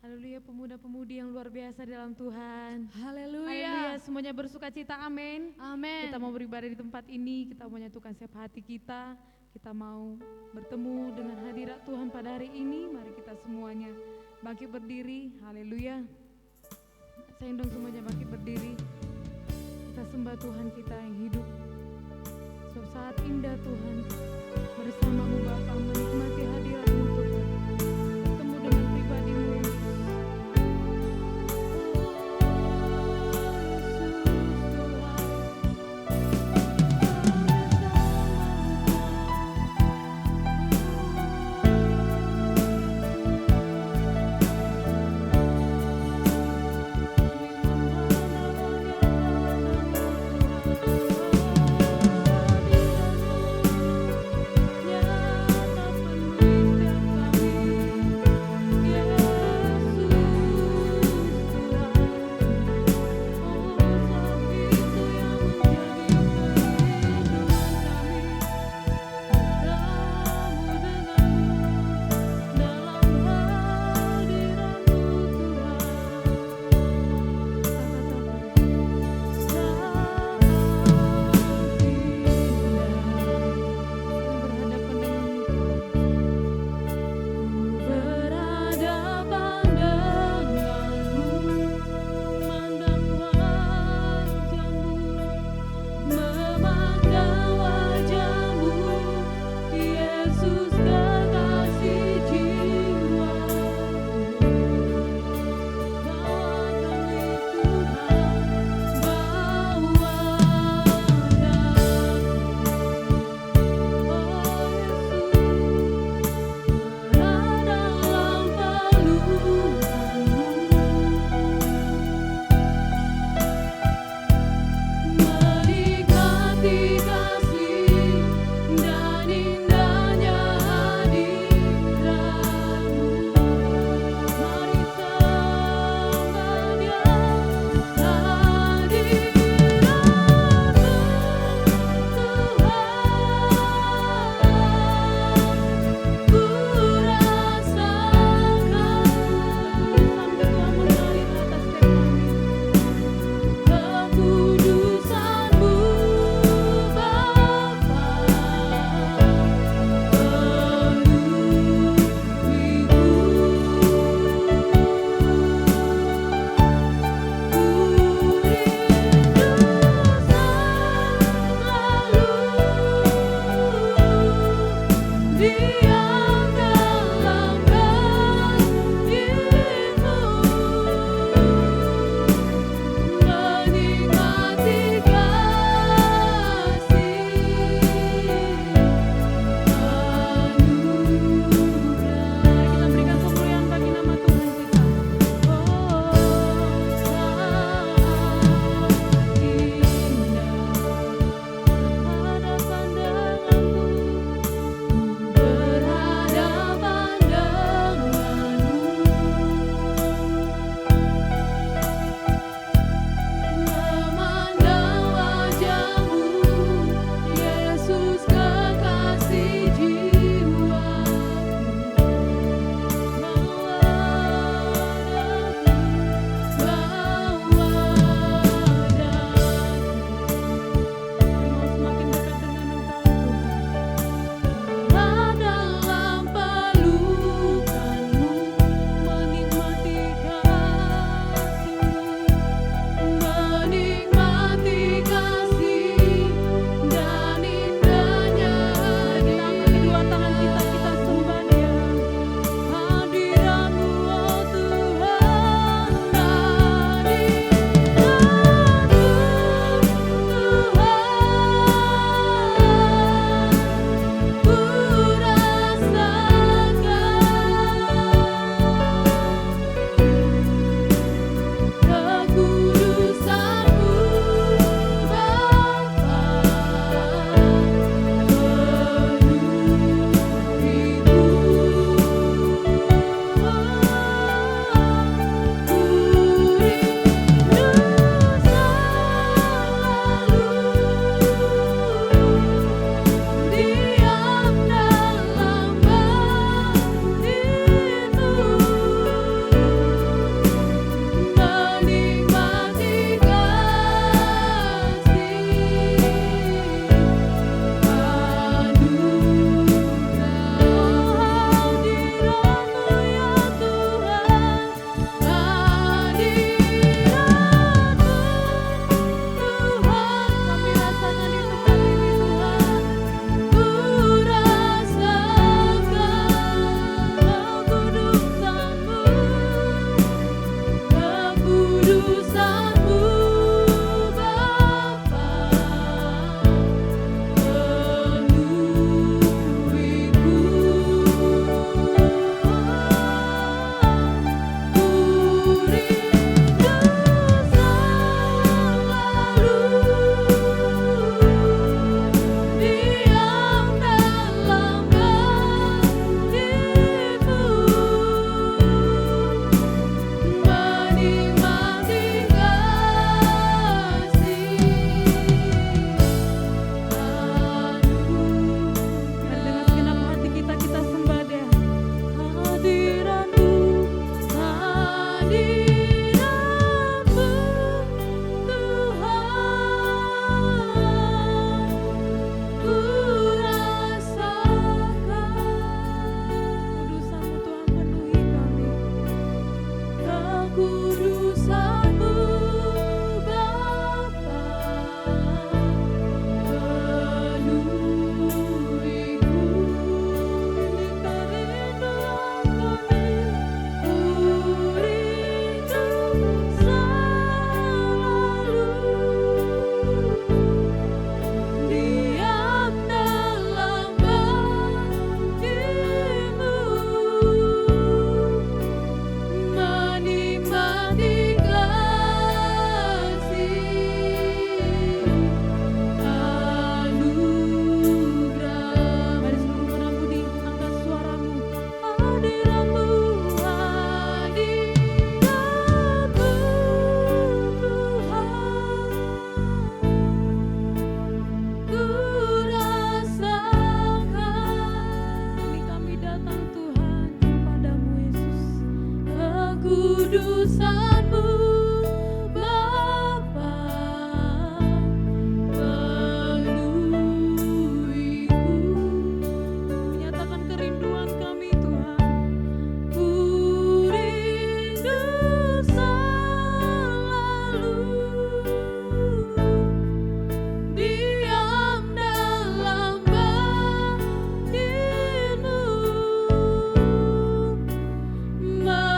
Haleluya, pemuda-pemudi yang luar biasa dalam Tuhan. Haleluya. Semuanya bersuka cita, amin. Amin. Kita mau beribadah di tempat ini, kita mau menyatukan setiap hati kita. Kita mau bertemu dengan hadirat Tuhan pada hari ini. Mari kita semuanya bangkit berdiri. Haleluya. Saya undang semuanya bangkit berdiri. Kita sembah Tuhan kita yang hidup. Suatu saat indah Tuhan, bersamamu Bapa menikmati hadirat-Mu Tuhan. Bertemu dengan pribadi-Mu yang nyata penuh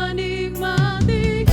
Menikmati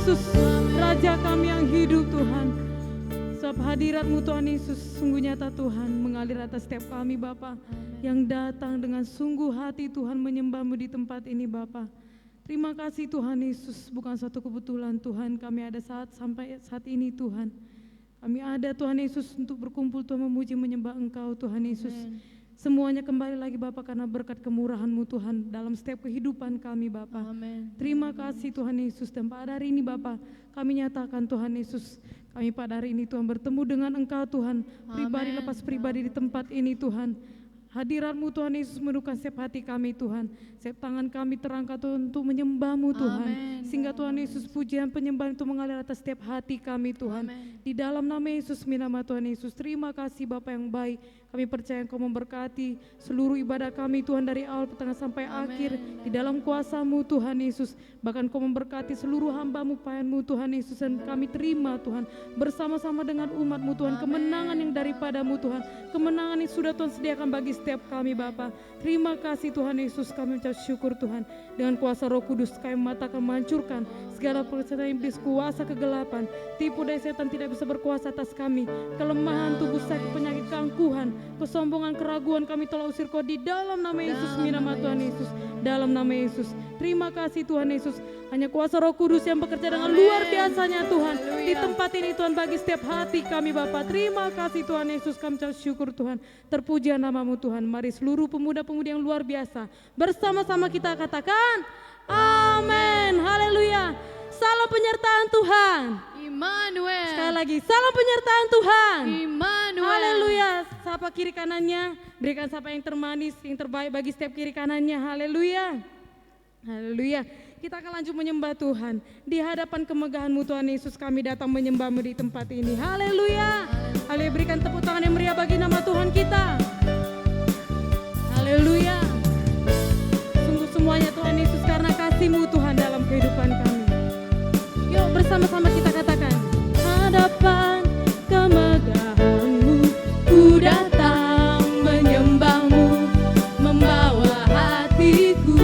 Yesus, Raja kami yang hidup Tuhan. Sebab hadirat-Mu Tuhan Yesus sungguh nyata Tuhan, mengalir atas setiap kami Bapa yang datang dengan sungguh hati Tuhan menyembah-Mu di tempat ini Bapa. Terima kasih Tuhan Yesus, bukan satu kebetulan Tuhan kami ada sampai saat ini Tuhan. Kami ada Tuhan Yesus untuk berkumpul Tuhan memuji menyembah Engkau Tuhan Yesus. Semuanya kembali lagi Bapa karena berkat kemurahan-Mu Tuhan dalam setiap kehidupan kami Bapa. Terima kasih Tuhan Yesus, dan pada hari ini Bapa kami nyatakan Tuhan Yesus, kami pada hari ini Tuhan bertemu dengan Engkau Tuhan, pribadi lepas pribadi di tempat ini Tuhan. Hadirat-Mu Tuhan Yesus menundukkan setiap hati kami Tuhan, setiap tangan kami terangkat Tuhan untuk menyembah-Mu Tuhan. Sehingga Tuhan Yesus pujian penyembahan itu mengalir atas setiap hati kami Tuhan. Di dalam nama Yesus, nama Tuhan Yesus, terima kasih Bapa yang baik. Kami percaya Engkau memberkati seluruh ibadah kami Tuhan dari awal pertengahan sampai akhir di dalam kuasa-Mu Tuhan Yesus. Bahkan Engkau memberkati seluruh hamba-Mu, pelayan-Mu Tuhan Yesus, dan kami terima Tuhan bersama-sama dengan umat-Mu Tuhan kemenangan yang daripada-Mu Tuhan, kemenangan yang sudah Tuhan sediakan bagi setiap kami Bapa. Terima kasih Tuhan Yesus, kami ucap syukur Tuhan. Dengan kuasa Roh Kudus kami mengatakan menghancurkan segala persetan iblis, kuasa kegelapan, tipu daya setan tidak bisa berkuasa atas kami. Kelemahan tubuh sakit, penyakit, keangkuhan, kesombongan, keraguan kami telah usir Kau di dalam nama Yesus, nama Tuhan Yesus, dalam nama Yesus. Terima kasih Tuhan Yesus, hanya kuasa Roh Kudus yang bekerja dengan luar biasanya Tuhan di tempat ini Tuhan bagi setiap hati kami Bapa. Terima kasih Tuhan Yesus, kami ucap syukur Tuhan. Terpuji nama-Mu Tuhan. Mari seluruh pemuda-pemudi yang luar biasa bersama-sama kita katakan amin. Haleluya. Salam penyertaan Tuhan. Immanuel. Sekali lagi, salam penyertaan Tuhan. Immanuel. Haleluya. Sapa kiri kanannya, berikan sapa yang termanis, yang terbaik bagi setiap kiri kanannya. Haleluya. Haleluya. Kita akan lanjut menyembah Tuhan. Di hadapan kemegahan-Mu Tuhan Yesus, kami datang menyembah-Mu di tempat ini. Haleluya. Haleluya. Berikan tepuk tangan yang meriah bagi nama Tuhan kita. Haleluya. Sungguh semuanya Tuhan Yesus, karena kasih-Mu Tuhan dalam kehidupan kami. Yuk bersama-sama kita katakan, hadapan kemegahan-Mu ku datang menyembah-Mu, membawa hatiku,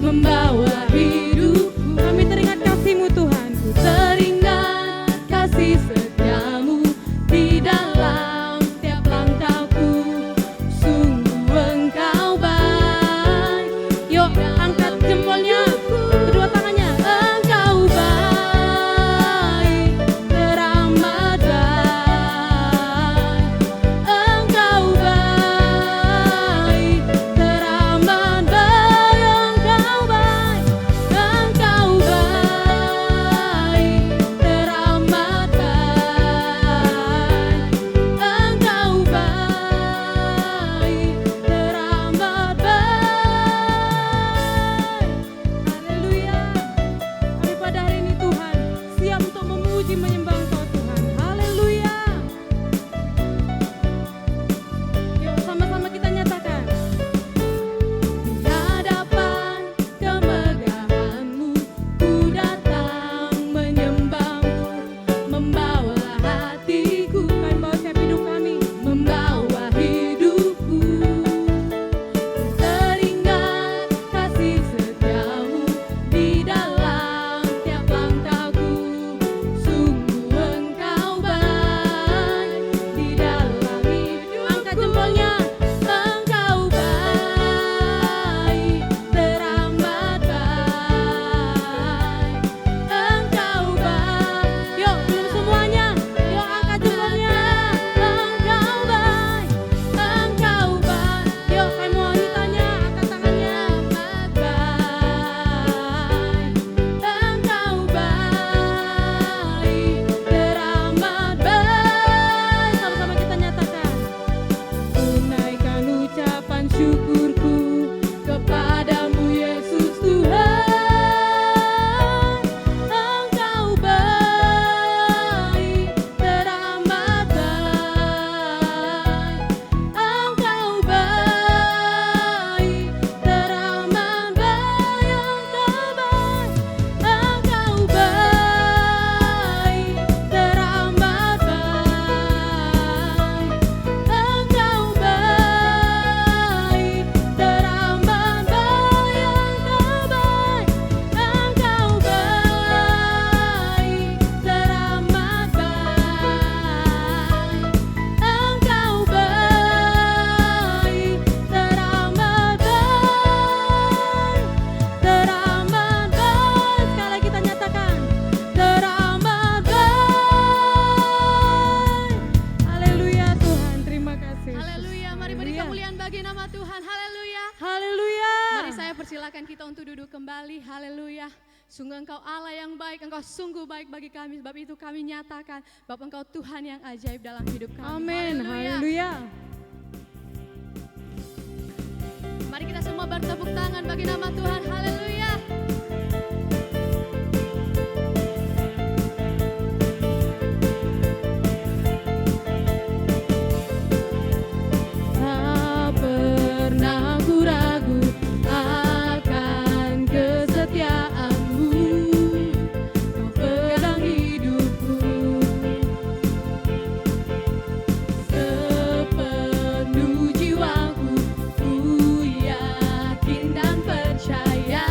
membawa hidupku. Kami teringat kasih-Mu Tuhan, ku teringat kasih setia-Mu di dalam setiap langkahku. Sungguh Engkau baik. Yuk angkat jempolnya, kedua tangannya. Engkau baik, kembali, haleluya. Sungguh Engkau Allah yang baik, Engkau sungguh baik bagi kami. Sebab itu kami nyatakan bahwa Engkau Tuhan yang ajaib dalam hidup kami. Amin. Haleluya. Mari kita semua bertepuk tangan bagi nama Tuhan, haleluya. Tak pernah ku ragu akan kesetiaan-Mu, Kau pegang hidupku. Sepenuh jiwaku ku yakin dan percaya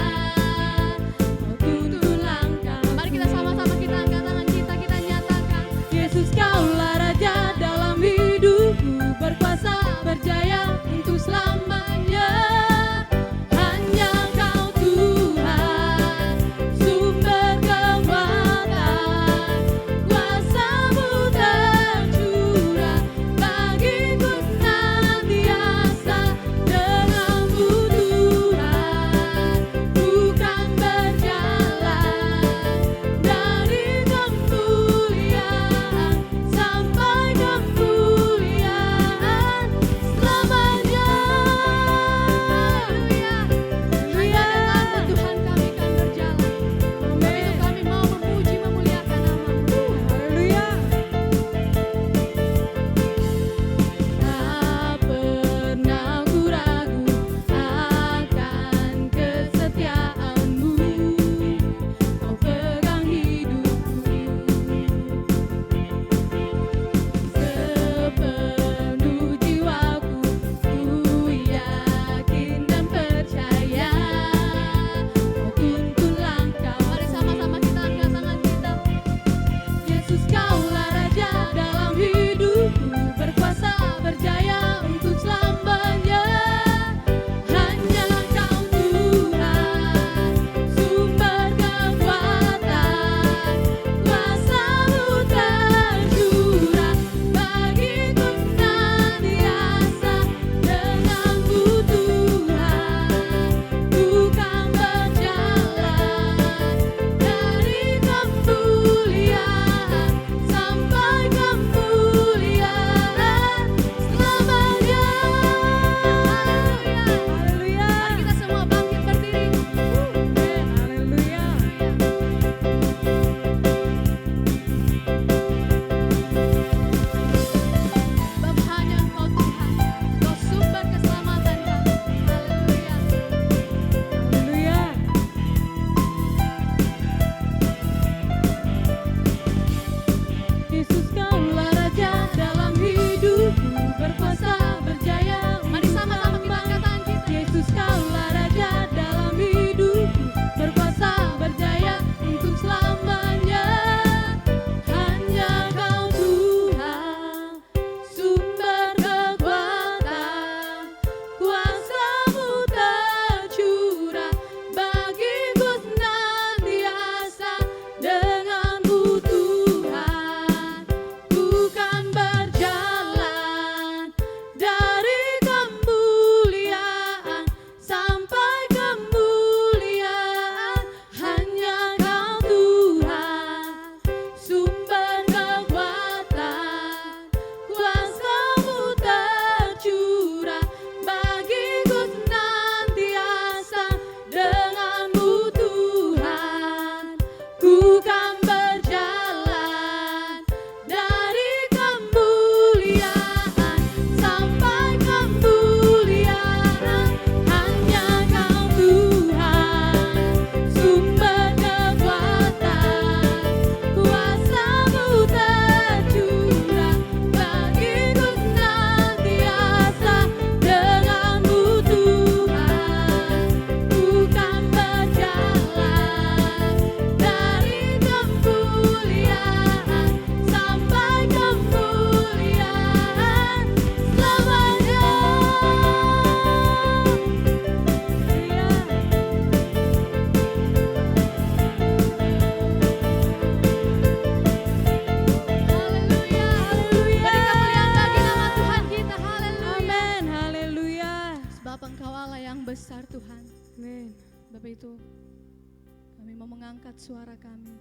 mau mengangkat suara kami.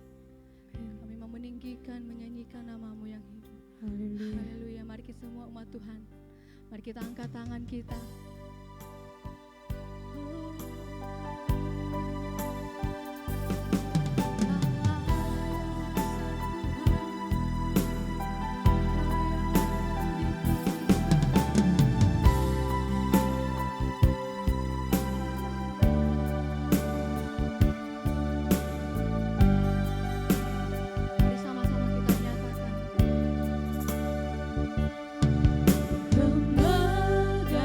Kami mau meninggikan, menyanyikan nama-Mu yang hidup. Haleluya. Haleluya. Mari kita semua umat Tuhan, mari kita angkat tangan kita. Mari sama-sama kita nyatakan. Kemegahan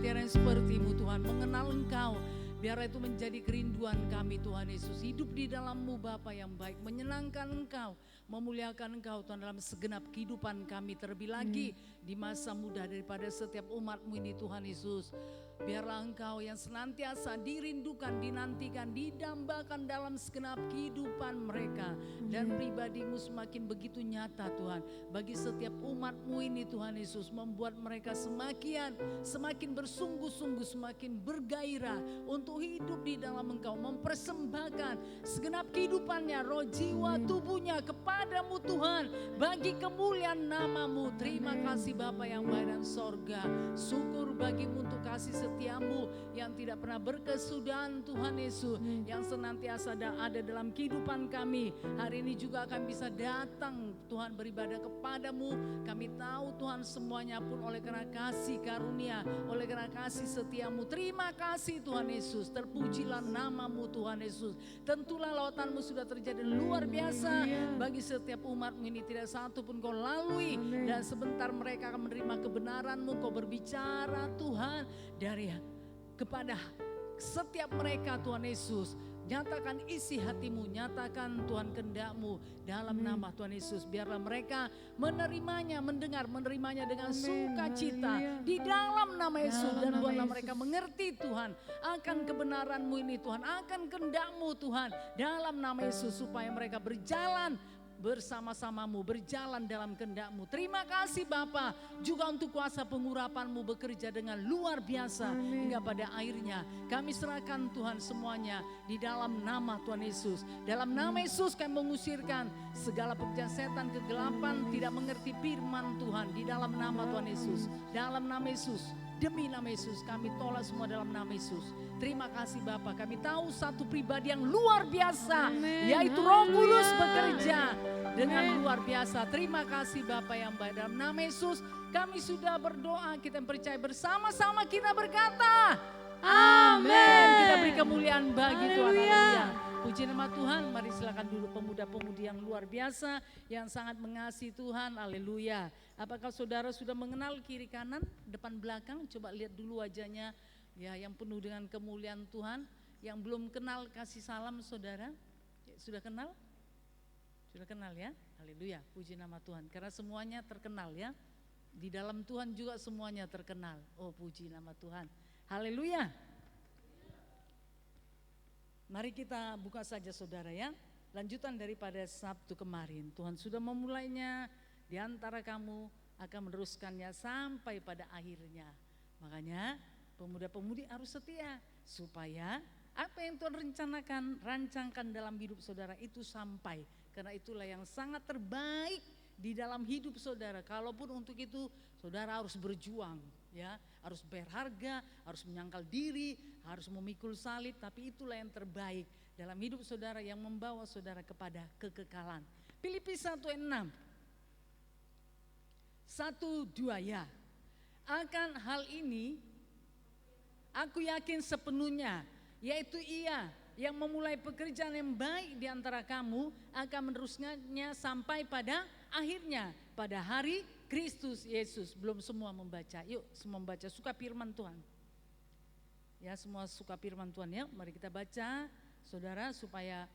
tiada yang seperti-Mu Tuhan, mengenal Engkau. Biar itu menjadi kerinduan kami Tuhan Yesus. Hidup di dalam-Mu Bapa yang baik, menyenangkan Engkau, memuliakan Engkau Tuhan dalam segenap kehidupan kami. Terlebih lagi di masa muda daripada setiap umat-Mu ini Tuhan Yesus. Biarlah Engkau yang senantiasa dirindukan, dinantikan, didambakan dalam segenap kehidupan mereka. Dan pribadi-Mu semakin begitu nyata Tuhan. Bagi setiap umat-Mu ini Tuhan Yesus, membuat mereka semakin bersungguh-sungguh, semakin bergairah untuk hidup di dalam Engkau. Mempersembahkan segenap kehidupannya, roh, jiwa, tubuhnya kepadamu Tuhan. Bagi kemuliaan nama-Mu. Terima kasih Bapa yang baik dan sorga. Syukur bagi-Mu untuk kasih setiamu yang tidak pernah berkesudahan Tuhan Yesus, yang senantiasa ada dalam kehidupan kami. Hari ini juga akan bisa datang Tuhan beribadah kepadamu. Kami tahu Tuhan semuanya pun oleh karena kasih karunia, oleh karena kasih setiamu. Terima kasih Tuhan Yesus, terpujilah namamu Tuhan Yesus. Tentulah lautanmu sudah terjadi luar biasa bagi setiap umatmu ini, tidak satu pun kau lalui. Dan sebentar mereka akan menerima kebenaranmu, kau berbicara Tuhan dari kepada setiap mereka Tuhan Yesus. Nyatakan isi hatimu, nyatakan Tuhan kehendak-Mu dalam nama Tuhan Yesus. Biarlah mereka menerimanya dengan sukacita di dalam nama Yesus. Dan buatlah mereka mengerti Tuhan akan kebenaran-Mu ini Tuhan, akan kehendak-Mu Tuhan dalam nama Yesus. Supaya mereka berjalan bersama-samamu, berjalan dalam kehendak-Mu. Terima kasih Bapa juga untuk kuasa pengurapan-Mu bekerja dengan luar biasa hingga pada akhirnya. Kami serahkan Tuhan semuanya di dalam nama Tuhan Yesus. Dalam nama Yesus kami mengusirkan segala pekerjaan setan kegelapan tidak mengerti firman Tuhan di dalam nama Tuhan Yesus. Dalam nama Yesus, demi nama Yesus kami tolak semua dalam nama Yesus. Terima kasih Bapa, kami tahu satu pribadi yang luar biasa, yaitu Roh Kudus bekerja dengan luar biasa. Terima kasih Bapa yang baik, dalam nama Yesus kami sudah berdoa, kita percaya bersama-sama kita berkata amin. Kita beri kemuliaan bagi Tuhan. Haleluya. Puji nama Tuhan. Mari silakan dulu pemuda-pemudi yang luar biasa yang sangat mengasihi Tuhan. Haleluya. Apakah saudara sudah mengenal kiri kanan, depan belakang? Coba lihat dulu wajahnya ya, yang penuh dengan kemuliaan Tuhan. Yang belum kenal kasih salam saudara. Sudah kenal? Sudah kenal ya? Haleluya. Puji nama Tuhan. Karena semuanya terkenal ya. Di dalam Tuhan juga semuanya terkenal. Oh puji nama Tuhan. Haleluya. Mari kita buka saja saudara ya. Lanjutan daripada Sabtu kemarin. Tuhan sudah memulainya di antara kamu, akan meneruskannya sampai pada akhirnya. Makanya pemuda-pemudi harus setia supaya apa yang Tuhan rancangkan dalam hidup saudara itu sampai. Karena itulah yang sangat terbaik di dalam hidup saudara. Kalaupun untuk itu saudara harus berjuang ya, harus berharga, harus menyangkal diri, harus memikul salib, tapi itulah yang terbaik dalam hidup saudara yang membawa saudara kepada kekekalan. Filipi 1:6. 1-2 ya. Akan hal ini aku yakin sepenuhnya, yaitu Ia yang memulai pekerjaan yang baik di antara kamu akan meneruskannya sampai pada akhirnya, pada hari Kristus Yesus. Belum semua membaca, yuk semua membaca, suka firman Tuhan. Ya semua suka firman Tuhan ya, mari kita baca saudara supaya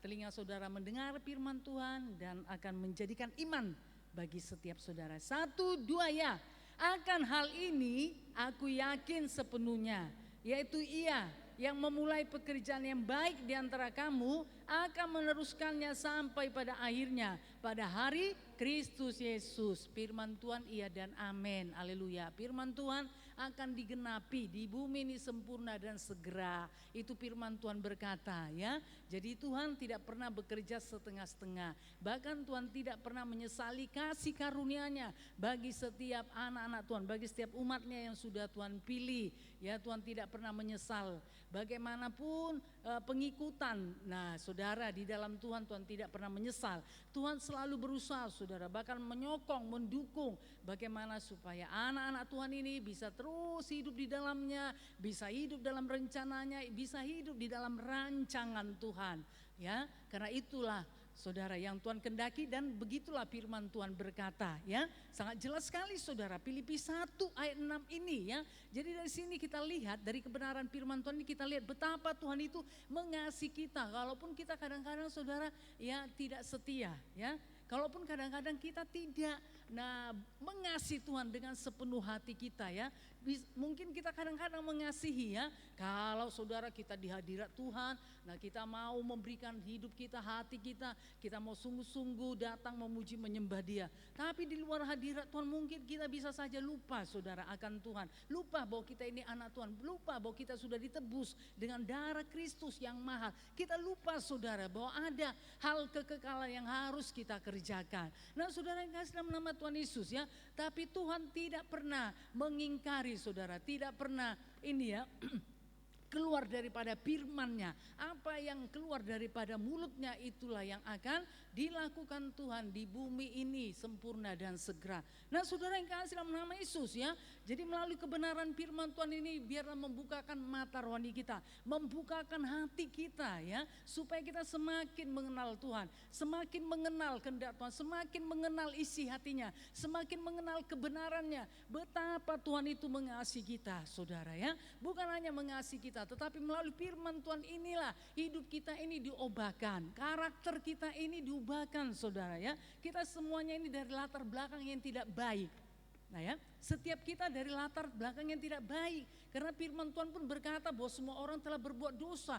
telinga saudara mendengar firman Tuhan dan akan menjadikan iman bagi setiap saudara. 1-2 ya. Akan hal ini aku yakin sepenuhnya, yaitu Ia yang memulai pekerjaan yang baik di antara kamu akan meneruskannya sampai pada akhirnya, pada hari Kristus Yesus. Firman Tuhan iya dan amin. Haleluya. Firman Tuhan akan digenapi di bumi ini sempurna dan segera. Itu firman Tuhan berkata ya. Jadi Tuhan tidak pernah bekerja setengah-setengah. Bahkan Tuhan tidak pernah menyesali kasih karunia-Nya bagi setiap anak-anak Tuhan, bagi setiap umat-Nya yang sudah Tuhan pilih. Ya Tuhan tidak pernah menyesal. Bagaimanapun pengikutan. Nah saudara, di dalam Tuhan, Tuhan tidak pernah menyesal. Tuhan selalu berusaha saudara, bahkan menyokong, mendukung bagaimana supaya anak-anak Tuhan ini bisa terus hidup di dalamnya, bisa hidup dalam rencananya, bisa hidup di dalam rancangan Tuhan. Ya, karena itulah saudara, yang Tuhan kendaki, dan begitulah firman Tuhan berkata, ya. Sangat jelas sekali saudara, Filipi 1 ayat 6 ini, ya. Jadi dari sini kita lihat, dari kebenaran firman Tuhan ini kita lihat betapa Tuhan itu mengasihi kita. Kalaupun kita kadang-kadang saudara ya tidak setia, ya. Kalaupun kadang-kadang kita tidak mengasihi Tuhan dengan sepenuh hati kita, ya. Mungkin kita kadang-kadang mengasihi, ya. Kalau saudara kita di hadirat Tuhan, kita mau memberikan hidup kita, hati kita mau sungguh-sungguh datang memuji menyembah Dia. Tapi di luar hadirat Tuhan mungkin kita bisa saja lupa saudara akan Tuhan. Lupa bahwa kita ini anak Tuhan, lupa bahwa kita sudah ditebus dengan darah Kristus yang mahal. Kita lupa saudara bahwa ada hal kekekalan yang harus kita kerjakan. Saudara yang kasih dalam nama Tuhan Yesus, ya. Tapi Tuhan tidak pernah mengingkari saudara, tidak pernah ini, ya. Keluar daripada firman-Nya, apa yang keluar daripada mulutnya itulah yang akan dilakukan Tuhan di bumi ini sempurna dan segera. Saudara yang kasih dalam nama Yesus, ya. Jadi melalui kebenaran firman Tuhan ini biarlah membukakan mata rohani kita, membukakan hati kita, ya, supaya kita semakin mengenal Tuhan, semakin mengenal kehendak Tuhan, semakin mengenal isi hatinya, semakin mengenal kebenarannya. Betapa Tuhan itu mengasihi kita, saudara, ya. Bukan hanya mengasihi kita, tetapi melalui firman Tuhan inilah hidup kita ini diubahkan, karakter kita ini diubahkan, saudara, ya. Kita semuanya ini dari latar belakang yang tidak baik. Ya, setiap kita dari latar belakang yang tidak baik. Karena firman Tuhan pun berkata bahwa semua orang telah berbuat dosa.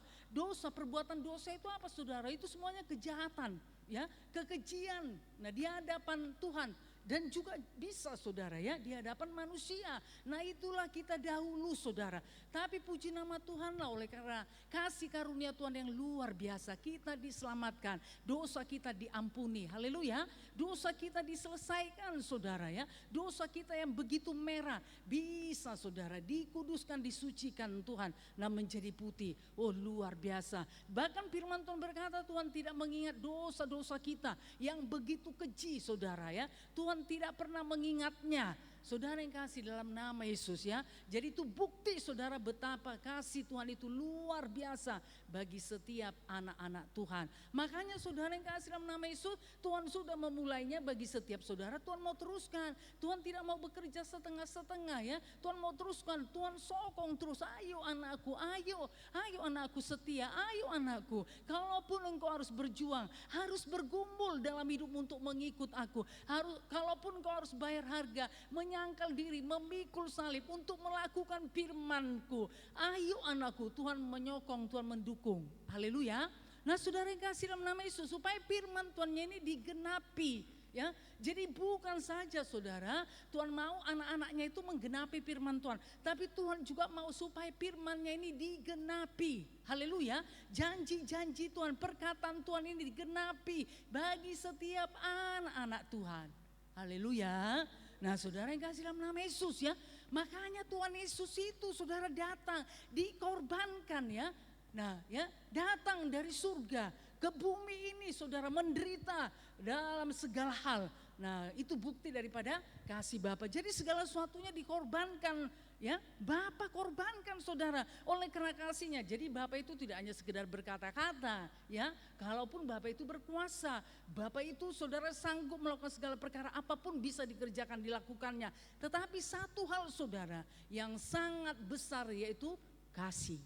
Perbuatan dosa itu apa saudara? Itu semuanya kejahatan, ya, kekejian. Di hadapan Tuhan. Dan juga bisa saudara, ya, di hadapan manusia. Itulah kita dahulu saudara. Tapi puji nama Tuhanlah, oleh karena kasih karunia Tuhan yang luar biasa, kita diselamatkan, dosa kita diampuni, haleluya. Dosa kita diselesaikan saudara, ya. Dosa kita yang begitu merah bisa saudara dikuduskan, disucikan Tuhan, menjadi putih. Oh, luar biasa. Bahkan firman Tuhan berkata Tuhan tidak mengingat dosa-dosa kita yang begitu keji saudara, ya. Tuhan tidak pernah mengingatnya. Saudara yang kasih dalam nama Yesus, ya. Jadi itu bukti saudara betapa kasih Tuhan itu luar biasa bagi setiap anak-anak Tuhan. Makanya saudara yang kasih dalam nama Yesus, Tuhan sudah memulainya bagi setiap saudara. Tuhan mau teruskan. Tuhan tidak mau bekerja setengah-setengah, ya. Tuhan mau teruskan. Tuhan sokong terus. Ayo anakku, ayo anakku setia, ayo anakku. Kalaupun engkau harus berjuang, harus bergumul dalam hidup untuk mengikut aku. Kalaupun engkau harus bayar harga, menyangkal diri, memikul salib untuk melakukan firman-Ku. Ayo anakku, Tuhan menyokong, Tuhan mendukung. Haleluya. Saudara yang kasih dalam nama Yesus, supaya firman Tuhan-Nya ini digenapi, ya. Jadi bukan saja saudara, Tuhan mau anak-anaknya itu menggenapi firman Tuhan, tapi Tuhan juga mau supaya firman-Nya ini digenapi. Haleluya. Janji-janji Tuhan, perkataan Tuhan ini digenapi bagi setiap anak-anak Tuhan. Haleluya. Saudara yang kasih dalam nama Yesus, ya. Makanya Tuhan Yesus itu saudara datang, dikorbankan, ya. Datang dari surga ke bumi ini saudara, menderita dalam segala hal. Itu bukti daripada kasih Bapa. Jadi segala sesuatunya dikorbankan, ya. Bapa korbankan saudara oleh karena kasihnya. Jadi Bapa itu tidak hanya sekedar berkata-kata, ya. Kalaupun Bapa itu berkuasa, Bapa itu saudara sanggup melakukan segala perkara, apapun bisa dikerjakan, dilakukannya. Tetapi satu hal saudara yang sangat besar, yaitu kasih.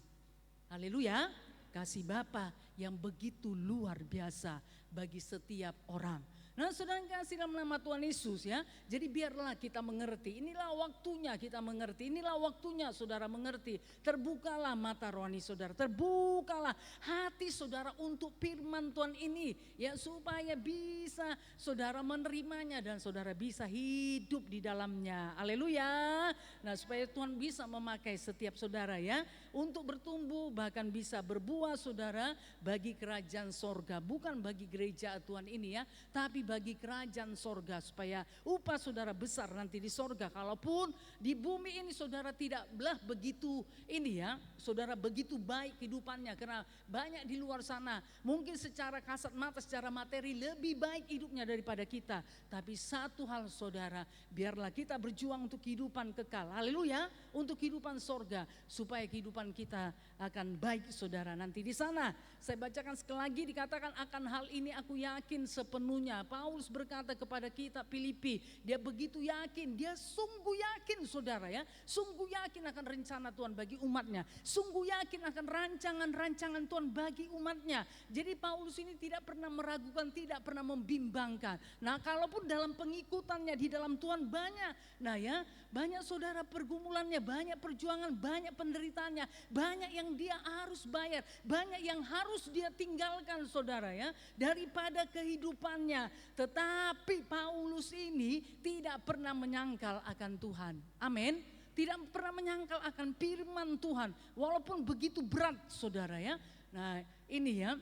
Haleluya. Kasih Bapa yang begitu luar biasa bagi setiap orang. Saudara kasih dalam nama Tuhan Yesus, ya. Jadi biarlah kita mengerti. Inilah waktunya kita mengerti. Inilah waktunya saudara mengerti. Terbukalah mata rohani saudara. Terbukalah hati saudara untuk firman Tuhan ini, ya, supaya bisa saudara menerimanya dan saudara bisa hidup di dalamnya. Haleluya. Supaya Tuhan bisa memakai setiap saudara, ya, untuk bertumbuh, bahkan bisa berbuah saudara bagi kerajaan sorga. Bukan bagi gereja Tuhan ini, ya, tapi bagi kerajaan sorga, supaya upah saudara besar nanti di sorga. Kalaupun di bumi ini saudara tidaklah begitu ini, ya, saudara begitu baik kehidupannya, karena banyak di luar sana mungkin secara kasat mata, secara materi lebih baik hidupnya daripada kita. Tapi satu hal saudara, biarlah kita berjuang untuk kehidupan kekal. Haleluya. untuk kehidupan sorga, supaya kehidupan kita akan baik saudara. Nanti di sana saya bacakan sekali lagi, dikatakan akan hal ini aku yakin sepenuhnya. Paulus berkata kepada kita Filipi, dia begitu yakin, dia sungguh yakin saudara ya, sungguh yakin akan rencana Tuhan bagi umatnya, sungguh yakin akan rancangan-rancangan Tuhan bagi umatnya. Jadi Paulus ini tidak pernah meragukan, tidak pernah membimbangkan. Nah kalaupun dalam pengikutannya di dalam Tuhan banyak, nah ya banyak saudara pergumulannya, banyak perjuangan, banyak penderitaannya, banyak yang dia harus bayar, banyak yang harus dia tinggalkan saudara ya daripada kehidupannya. Tetapi Paulus ini tidak pernah menyangkal akan Tuhan. Amin. Tidak pernah menyangkal akan firman Tuhan walaupun begitu berat saudara ya. Nah ini ya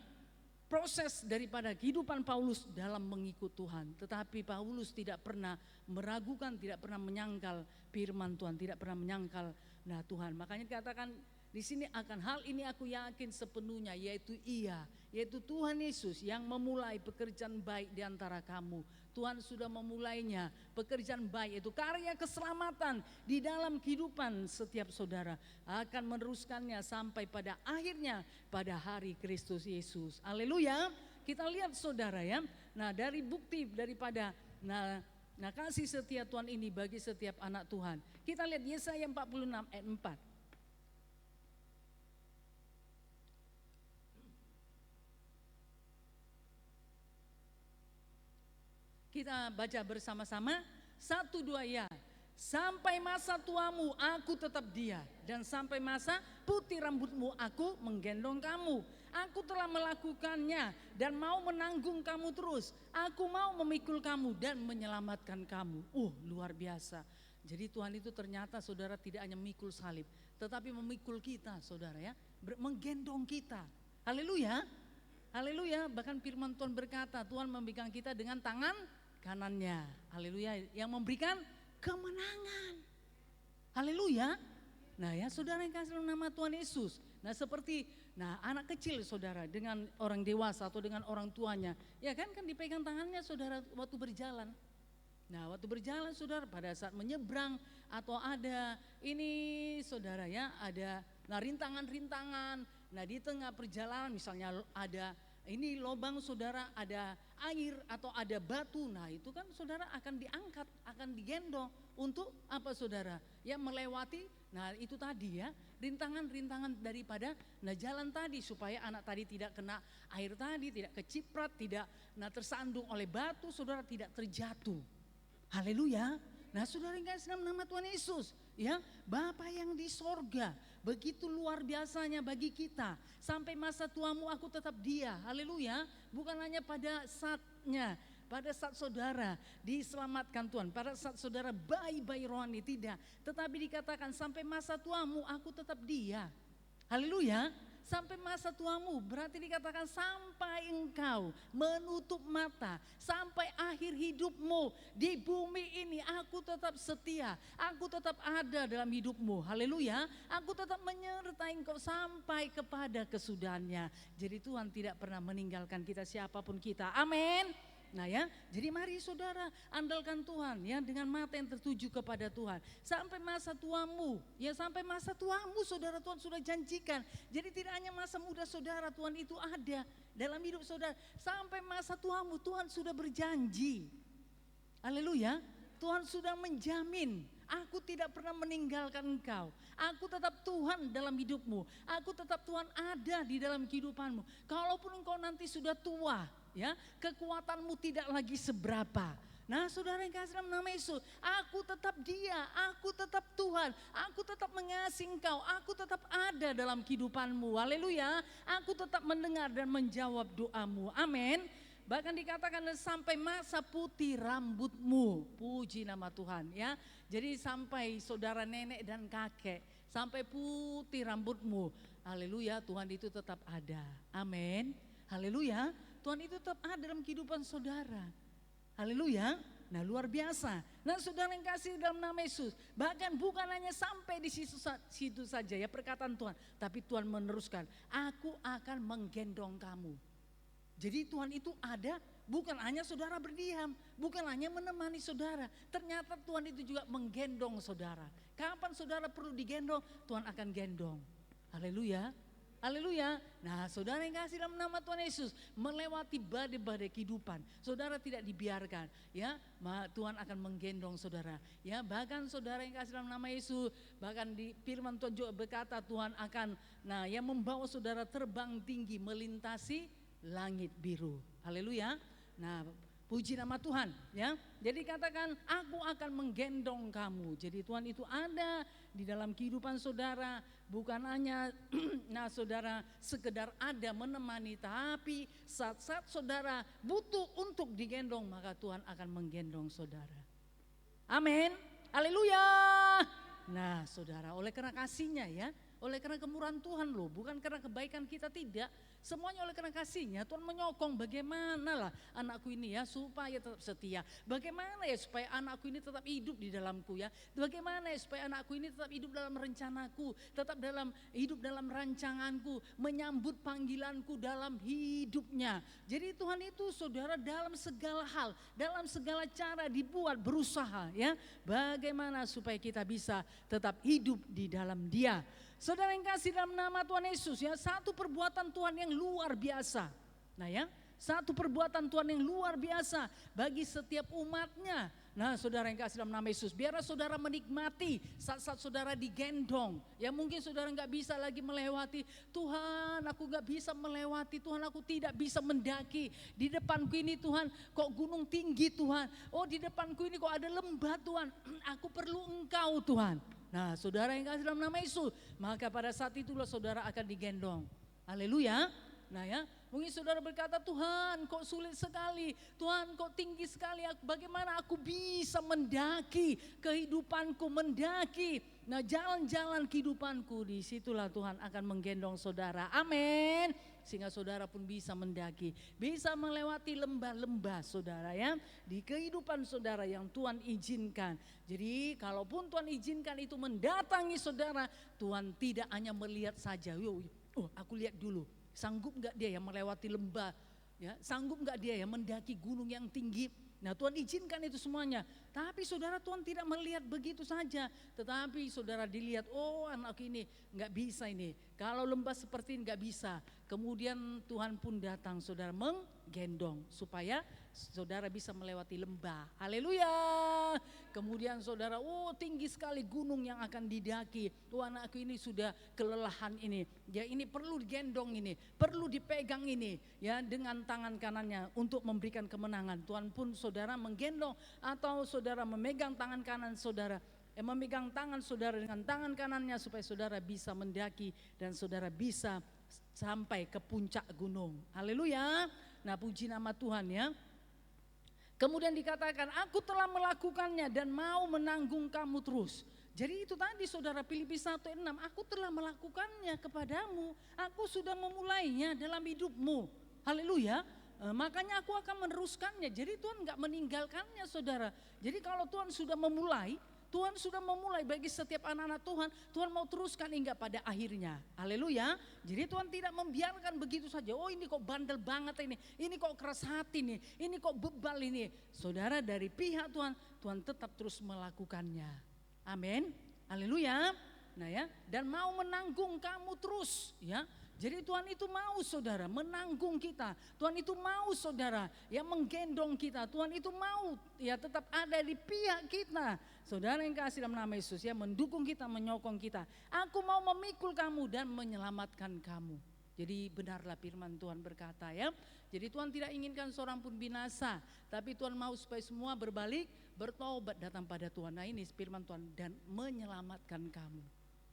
proses daripada kehidupan Paulus dalam mengikut Tuhan. Tetapi Paulus tidak pernah meragukan, tidak pernah menyangkal firman Tuhan, tidak pernah menyangkal Tuhan. Makanya dikatakan di sini akan hal ini aku yakin sepenuhnya, yaitu Tuhan Yesus yang memulai pekerjaan baik di antara kamu. Tuhan sudah memulainya, pekerjaan baik itu karya keselamatan di dalam kehidupan setiap saudara, akan meneruskannya sampai pada akhirnya pada hari Kristus Yesus. Haleluya. Kita lihat saudara ya. Nah, dari bukti daripada kasih setia Tuhan ini bagi setiap anak Tuhan. Kita lihat Yesaya 46 ayat 4. Kita baca bersama-sama, 1, 2 ya. Sampai masa tuamu aku tetap dia, dan sampai masa putih rambutmu aku menggendong kamu. Aku telah melakukannya dan mau menanggung kamu terus. Aku mau memikul kamu dan menyelamatkan kamu. Luar biasa. Jadi Tuhan itu ternyata saudara tidak hanya memikul salib, tetapi memikul kita saudara ya, menggendong kita. Haleluya. Haleluya. Bahkan firman Tuhan berkata, Tuhan memegang kita dengan tangan kanannya. Haleluya. Yang memberikan kemenangan. Haleluya. Nah ya saudara yang kasih nama Tuhan Yesus. Nah seperti anak kecil saudara dengan orang dewasa atau dengan orang tuanya. Ya kan dipegang tangannya saudara waktu berjalan. Nah waktu berjalan saudara pada saat menyeberang atau ada ini saudara ya ada rintangan-rintangan. Nah di tengah perjalanan misalnya ada ini lubang saudara, ada air atau ada batu. Nah itu kan saudara akan diangkat, akan digendong untuk apa saudara? Ya melewati, nah itu tadi ya rintangan-rintangan daripada jalan tadi supaya anak tadi tidak kena air tadi, tidak keciprat, tidak tersandung oleh batu, saudara tidak terjatuh. Haleluya. Nah saudara yang kasih nama Tuhan Yesus ya, Bapa yang di sorga begitu luar biasanya bagi kita. Sampai masa tuamu aku tetap dia. Haleluya. Bukan hanya pada saatnya, pada saat saudara diselamatkan Tuhan, pada saat saudara bayi-bayi rohani, tidak. Tetapi dikatakan sampai masa tuamu aku tetap dia. Haleluya. Sampai masa tuamu berarti dikatakan sampai engkau menutup mata, sampai akhir hidupmu di bumi ini aku tetap setia, aku tetap ada dalam hidupmu. Haleluya. Aku tetap menyertai engkau sampai kepada kesudahannya. Jadi Tuhan tidak pernah meninggalkan kita siapapun kita. Amin. Nah ya, jadi mari saudara andalkan Tuhan ya dengan mata yang tertuju kepada Tuhan. Sampai masa tuamu, ya sampai masa tuamu saudara Tuhan sudah janjikan. Jadi tidak hanya masa muda saudara, Tuhan itu ada dalam hidup saudara. Sampai masa tuamu Tuhan sudah berjanji. Haleluya, Tuhan sudah menjamin. Aku tidak pernah meninggalkan engkau. Aku tetap Tuhan dalam hidupmu. Aku tetap Tuhan ada di dalam kehidupanmu. Kalaupun engkau nanti sudah tua, ya, kekuatanmu tidak lagi seberapa. Nah saudara yang kasih nama Yesus, aku tetap dia, aku tetap Tuhan, aku tetap mengasihi engkau, aku tetap ada dalam kehidupanmu. Haleluya. Aku tetap mendengar dan menjawab doamu. Amin. Bahkan dikatakan sampai masa putih rambutmu. Puji nama Tuhan ya. Jadi sampai saudara nenek dan kakek, sampai putih rambutmu. Haleluya, Tuhan itu tetap ada. Amin. Haleluya. Tuhan itu tetap ada dalam kehidupan saudara. Haleluya. Nah luar biasa. Nah saudara yang kasih dalam nama Yesus. Bahkan bukan hanya sampai di situ saja ya perkataan Tuhan. Tapi Tuhan meneruskan. Aku akan menggendong kamu. Jadi Tuhan itu ada, bukan hanya saudara berdiam, bukan hanya menemani saudara. Ternyata Tuhan itu juga menggendong saudara. Kapan saudara perlu digendong, Tuhan akan gendong. Haleluya. Haleluya. Nah, saudara yang kasih dalam nama Tuhan Yesus, melewati badai-badai kehidupan, saudara tidak dibiarkan, ya. Tuhan akan menggendong saudara, ya. Bahkan saudara yang kasih dalam nama Yesus, bahkan di firman Tuhan juga berkata Tuhan akan, yang membawa saudara terbang tinggi melintasi langit biru. Haleluya. Nah, puji nama Tuhan, ya. Jadi katakan, aku akan menggendong kamu. Jadi Tuhan itu ada di dalam kehidupan saudara, bukan hanya saudara sekedar ada menemani, tapi saat-saat saudara butuh untuk digendong, maka Tuhan akan menggendong saudara. Amin. Haleluya. Nah, saudara, oleh karena kasihnya, ya, oleh karena kemurahan Tuhan loh, bukan karena kebaikan kita, tidak. Semuanya oleh karena kasihnya Tuhan menyokong bagaimana lah anakku ini ya supaya tetap setia. Bagaimana ya supaya anakku ini tetap hidup di dalamku ya. Bagaimana ya supaya anakku ini tetap hidup dalam rencanaku, tetap hidup dalam rancanganku, menyambut panggilanku dalam hidupnya. Jadi Tuhan itu saudara dalam segala hal, dalam segala cara dibuat berusaha ya. Bagaimana supaya kita bisa tetap hidup di dalam Dia. Saudara yang kasih dalam nama Tuhan Yesus ya, satu perbuatan Tuhan yang luar biasa. Nah ya, satu perbuatan Tuhan yang luar biasa bagi setiap umatnya. Nah saudara yang kasih dalam nama Yesus, biarlah saudara menikmati saat-saat saudara digendong. Ya mungkin saudara gak bisa lagi melewati, Tuhan aku gak bisa melewati, Tuhan aku tidak bisa mendaki. Di depanku ini Tuhan kok gunung tinggi Tuhan, oh di depanku ini kok ada lembah Tuhan, aku perlu Engkau Tuhan. Nah saudara yang kasih dalam nama Yesus, maka pada saat itulah saudara akan digendong. Haleluya. Nah ya, mungkin saudara berkata, Tuhan kok sulit sekali, Tuhan kok tinggi sekali, bagaimana aku bisa mendaki kehidupanku, mendaki jalan-jalan kehidupanku. Disitulah Tuhan akan menggendong saudara, amin. Sehingga saudara pun bisa mendaki, bisa melewati lembah-lembah saudara ya, di kehidupan saudara yang Tuhan izinkan. Jadi kalaupun Tuhan izinkan itu mendatangi saudara, Tuhan tidak hanya melihat saja, aku lihat dulu. Sanggup gak dia yang melewati lembah, ya, sanggup gak dia yang mendaki gunung yang tinggi. Nah Tuhan izinkan itu semuanya. Tapi saudara Tuhan tidak melihat begitu saja. Tetapi saudara dilihat, oh anak ini gak bisa ini. Kalau lembah seperti ini gak bisa. Kemudian Tuhan pun datang saudara menggendong supaya saudara bisa melewati lembah. Haleluya. Kemudian saudara, oh tinggi sekali gunung yang akan didaki. Oh anakku ini sudah kelelahan ini. Ya ini perlu digendong ini, perlu dipegang ini ya dengan tangan kanannya untuk memberikan kemenangan. Tuhan pun saudara menggendong atau saudara memegang tangan kanan saudara. Memegang tangan saudara dengan tangan kanannya supaya saudara bisa mendaki dan saudara bisa sampai ke puncak gunung. Haleluya. Nah puji nama Tuhan ya. Kemudian dikatakan, aku telah melakukannya dan mau menanggung kamu terus. Jadi itu tadi saudara, Filipi 1:6, aku telah melakukannya kepadamu, aku sudah memulainya dalam hidupmu. Haleluya. Makanya aku akan meneruskannya. Jadi Tuhan gak meninggalkannya saudara. Jadi kalau Tuhan sudah memulai, Tuhan sudah memulai bagi setiap anak-anak Tuhan, Tuhan mau teruskan hingga pada akhirnya. Haleluya. Jadi Tuhan tidak membiarkan begitu saja. Oh ini kok bandel banget ini kok keras hati nih, ini kok bebal ini. Saudara dari pihak Tuhan, Tuhan tetap terus melakukannya. Amin. Haleluya. Nah ya, dan mau menanggung kamu terus ya. Jadi Tuhan itu mau saudara menanggung kita. Tuhan itu mau saudara yang menggendong kita. Tuhan itu mau ya tetap ada di pihak kita. Saudara yang kasih dalam nama Yesus ya, mendukung kita, menyokong kita. Aku mau memikul kamu dan menyelamatkan kamu. Jadi benarlah firman Tuhan berkata ya. Jadi Tuhan tidak inginkan seorang pun binasa. Tapi Tuhan mau supaya semua berbalik, bertobat datang pada Tuhan. Nah ini firman Tuhan, dan menyelamatkan kamu.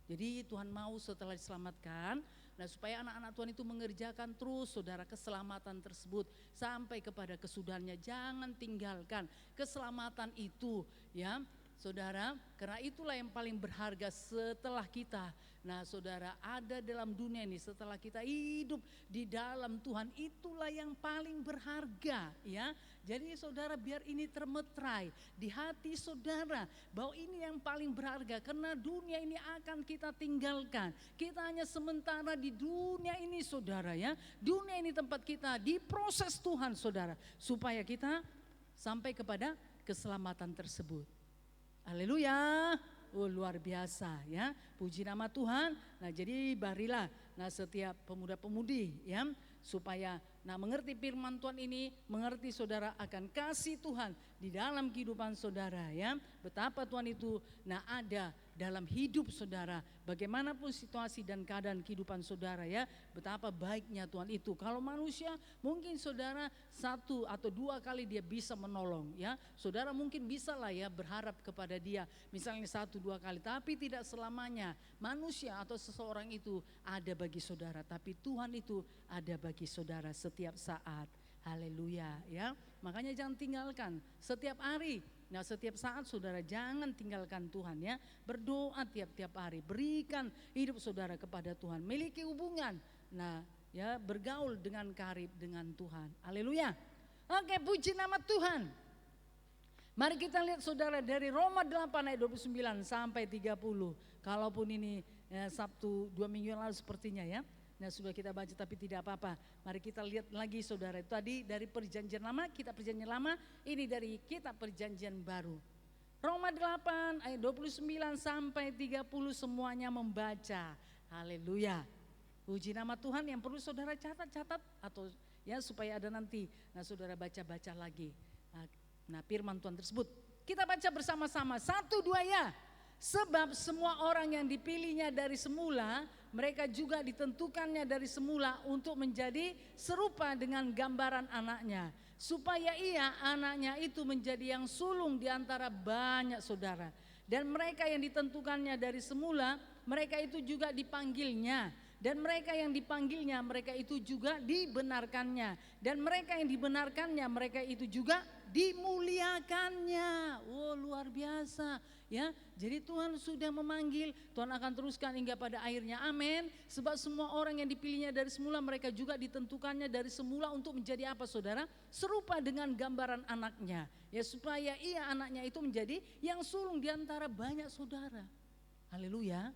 Jadi Tuhan mau setelah diselamatkan, nah supaya anak-anak Tuhan itu mengerjakan terus saudara keselamatan tersebut sampai kepada kesudahannya. Jangan tinggalkan keselamatan itu ya saudara, karena itulah yang paling berharga setelah kita Nah saudara, ada dalam dunia ini setelah kita hidup di dalam Tuhan, itulah yang paling berharga ya. Jadi saudara, biar ini termetrai di hati saudara bahwa ini yang paling berharga, karena dunia ini akan kita tinggalkan. Kita hanya sementara di dunia ini saudara ya. Dunia ini tempat kita diproses Tuhan saudara, supaya kita sampai kepada keselamatan tersebut. Haleluya. Oh luar biasa ya, puji nama Tuhan. Nah jadi barilah setiap pemuda-pemudi ya, supaya mengerti firman Tuhan ini, mengerti saudara akan kasih Tuhan di dalam kehidupan saudara ya. Betapa Tuhan itu ada dalam hidup saudara, bagaimanapun situasi dan keadaan kehidupan saudara ya, betapa baiknya Tuhan itu. Kalau manusia mungkin saudara 1 atau 2 kali dia bisa menolong ya, saudara mungkin bisa lah ya berharap kepada dia misalnya 1-2 kali, tapi tidak selamanya manusia atau seseorang itu ada bagi saudara, tapi Tuhan itu ada bagi saudara setiap saat. Haleluya ya. Makanya jangan tinggalkan setiap hari. Nah setiap saat saudara jangan tinggalkan Tuhan ya. Berdoa tiap-tiap hari, berikan hidup saudara kepada Tuhan, miliki hubungan ya, bergaul dengan karib dengan Tuhan. Haleluya. Oke, puji nama Tuhan. Mari kita lihat saudara dari Roma 8 ayat 29 sampai 30. Kalaupun ini Sabtu 2 minggu yang lalu sepertinya ya. Nah sudah kita baca tapi tidak apa-apa. Mari kita lihat lagi saudara. Itu tadi dari perjanjian lama, kitab perjanjian lama, ini dari kitab perjanjian baru. Roma 8 ayat 29 sampai 30 semuanya membaca. Haleluya. Puji nama Tuhan. Yang perlu saudara catat atau ya supaya ada nanti. Nah saudara baca-baca lagi. Nah firman Tuhan tersebut. Kita baca bersama-sama. 1, 2 ya. Sebab semua orang yang dipilihnya dari semula, mereka juga ditentukannya dari semula untuk menjadi serupa dengan gambaran anaknya, supaya ia anaknya itu menjadi yang sulung di antara banyak saudara. Dan mereka yang ditentukannya dari semula, mereka itu juga dipanggilnya. Dan mereka yang dipanggilnya, mereka itu juga dibenarkannya. Dan mereka yang dibenarkannya, mereka itu juga dimuliakannya. Oh luar biasa ya. Jadi Tuhan sudah memanggil, Tuhan akan teruskan hingga pada akhirnya, amin. Sebab semua orang yang dipilihnya dari semula, mereka juga ditentukannya dari semula untuk menjadi apa saudara? Serupa dengan gambaran anaknya ya, supaya ia anaknya itu menjadi yang sulung di antara banyak saudara. Haleluya.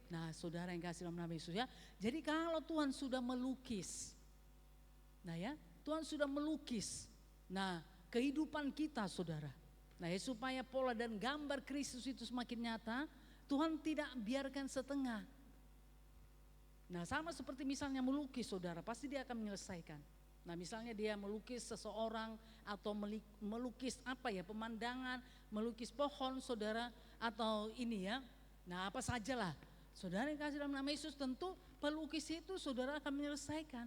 Nah saudara yang kasih dalam nama Yesus ya. Jadi kalau Tuhan sudah melukis, nah ya, Tuhan sudah melukis kehidupan kita saudara. Nah ya, supaya pola dan gambar Kristus itu semakin nyata, Tuhan tidak biarkan setengah. Nah sama seperti misalnya melukis saudara, pasti dia akan menyelesaikan. Nah misalnya dia melukis seseorang atau melukis pemandangan, melukis pohon saudara, atau ini ya, nah apa sajalah. Saudara yang kasih dalam nama Yesus, tentu pelukis itu saudara akan menyelesaikan.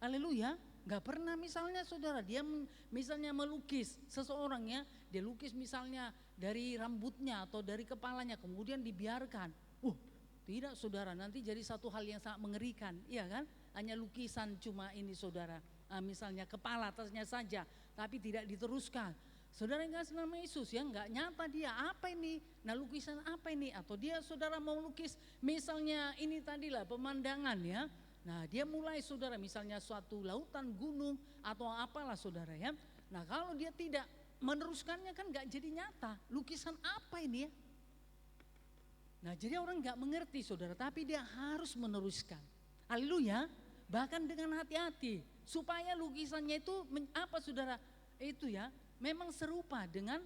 Haleluya. Gak pernah misalnya saudara dia misalnya melukis seseorang ya, dia lukis misalnya dari rambutnya atau dari kepalanya kemudian dibiarkan. Tidak saudara, nanti jadi satu hal yang sangat mengerikan, iya kan? Hanya lukisan cuma ini saudara, misalnya kepala atasnya saja, tapi tidak diteruskan. Saudara yang kasih nama Yesus ya, nggak nyata dia apa ini, nah lukisan apa ini, atau dia saudara mau lukis misalnya ini tadilah pemandangan ya. Nah dia mulai saudara misalnya suatu lautan, gunung atau apalah saudara ya. Nah kalau dia tidak meneruskannya kan gak jadi nyata. Lukisan apa ini ya? Nah jadi orang gak mengerti saudara, tapi dia harus meneruskan. Haleluya. Bahkan dengan hati-hati supaya lukisannya itu apa saudara? Itu ya memang serupa dengan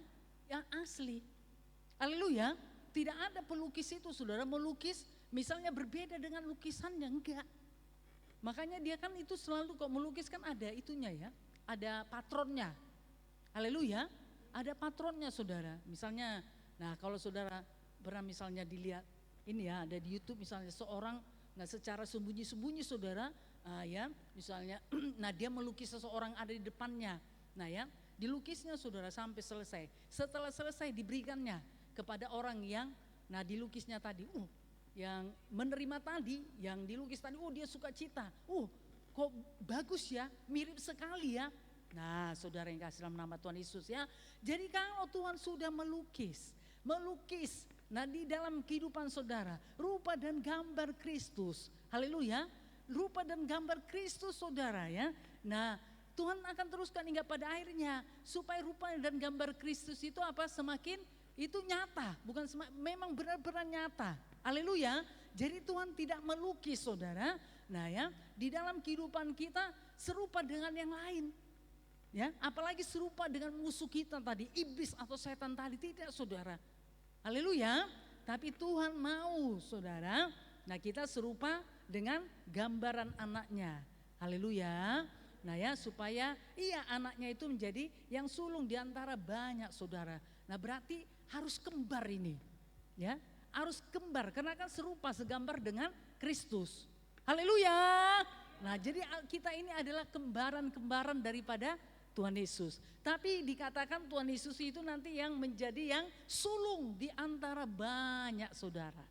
yang asli. Haleluya. Tidak ada pelukis itu saudara melukis misalnya berbeda dengan lukisannya, enggak. Makanya dia kan itu selalu kok melukis kan ada itunya ya, ada patronnya. Haleluya, ada patronnya saudara. Misalnya, nah kalau saudara pernah misalnya dilihat ini ya, ada di YouTube misalnya seorang secara sembunyi-sembunyi saudara, ya misalnya, nah dia melukis seseorang ada di depannya. Nah ya, dilukisnya saudara sampai selesai. Setelah selesai diberikannya kepada orang yang, nah dilukisnya tadi, yang menerima tadi, yang dilukis tadi, dia suka cita, kok bagus ya, mirip sekali ya. Nah saudara yang kasih dalam nama Tuhan Yesus ya. Jadi kalau Tuhan sudah melukis, Nah di dalam kehidupan saudara, rupa dan gambar Kristus. Haleluya, rupa dan gambar Kristus saudara ya. Nah Tuhan akan teruskan hingga pada akhirnya supaya rupa dan gambar Kristus itu apa, semakin itu nyata, bukan memang benar-benar nyata. Haleluya. Jadi Tuhan tidak melukis saudara. Nah ya, di dalam kehidupan kita serupa dengan yang lain. Ya, apalagi serupa dengan musuh kita tadi, iblis atau setan tadi, tidak saudara. Haleluya. Tapi Tuhan mau saudara, nah kita serupa dengan gambaran anaknya. Haleluya. Nah ya, supaya anaknya itu menjadi yang sulung di antara banyak saudara. Nah berarti harus kembar ini. Ya, harus kembar karena kan serupa segambar dengan Kristus. Haleluya. Nah jadi kita ini adalah kembaran-kembaran daripada Tuhan Yesus. Tapi dikatakan Tuhan Yesus itu nanti yang menjadi yang sulung di antara banyak saudara.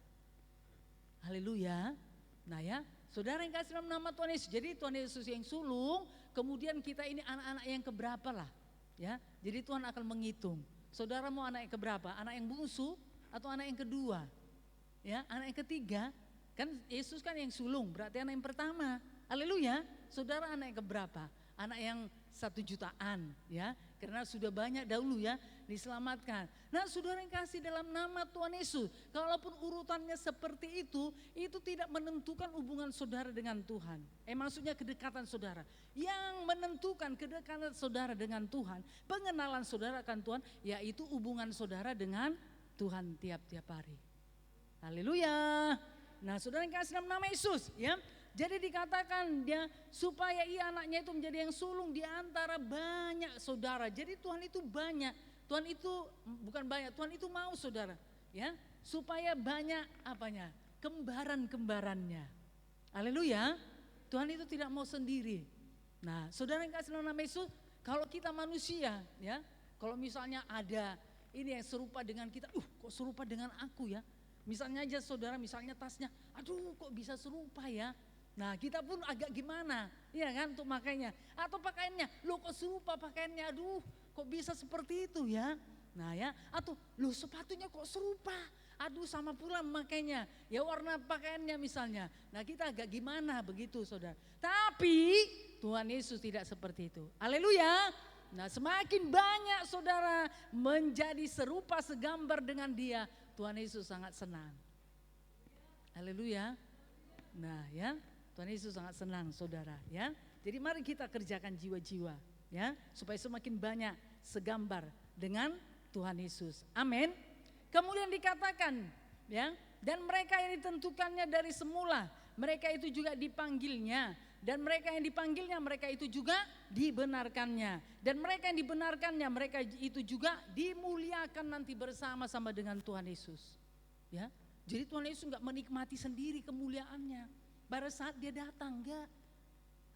Haleluya. Nah ya, saudara yang kasih dalam nama Tuhan Yesus. Jadi Tuhan Yesus yang sulung, kemudian kita ini anak-anak yang keberapa lah. Ya, jadi Tuhan akan menghitung. Saudara mau anak yang keberapa? Anak yang bungsu atau anak yang kedua? Ya, anak yang ketiga. Kan Yesus kan yang sulung, berarti anak yang pertama. Haleluya. Saudara anak yang keberapa? Anak yang 1 jutaan ya, karena sudah banyak dahulu ya diselamatkan. Nah saudara yang kasih dalam nama Tuhan Yesus, kalaupun urutannya seperti itu tidak menentukan hubungan saudara dengan Tuhan. Maksudnya kedekatan saudara. Yang menentukan kedekatan saudara dengan Tuhan, pengenalan saudara akan Tuhan, yaitu hubungan saudara dengan Tuhan tiap-tiap hari. Haleluya. Nah saudara yang kasih dalam nama Yesus ya. Jadi dikatakan dia supaya anaknya itu menjadi yang sulung di antara banyak saudara. Jadi Tuhan itu banyak, Tuhan itu bukan banyak, Tuhan itu mau saudara ya, supaya banyak apanya? Kembaran-kembarannya. Haleluya. Tuhan itu tidak mau sendiri. Nah, saudara yang kasih nama Yesus, kalau kita manusia ya, kalau misalnya ada ini yang serupa dengan kita, kok serupa dengan aku ya. Misalnya aja saudara, misalnya tasnya, aduh kok bisa serupa ya. Nah kita pun agak gimana, ya kan untuk makainya. Atau pakaiannya, lo kok serupa pakaiannya, aduh kok bisa seperti itu ya. Nah ya, atau lo sepatunya kok serupa, aduh sama pula makainya. Ya warna pakaiannya misalnya. Nah kita agak gimana begitu saudara. Tapi Tuhan Yesus tidak seperti itu. Haleluya. Nah semakin banyak saudara menjadi serupa segambar dengan dia, Tuhan Yesus sangat senang. Haleluya. Nah ya, Tuhan Yesus sangat senang saudara ya. Jadi mari kita kerjakan jiwa-jiwa ya, supaya semakin banyak segambar dengan Tuhan Yesus. Amin. Kemudian dikatakan ya, dan mereka yang ditentukannya dari semula, mereka itu juga dipanggilnya, dan mereka yang dipanggilnya, mereka itu juga dibenarkannya, dan mereka yang dibenarkannya, mereka itu juga dimuliakan nanti bersama-sama dengan Tuhan Yesus. Ya, jadi Tuhan Yesus enggak menikmati sendiri kemuliaannya pada saat dia datang, enggak.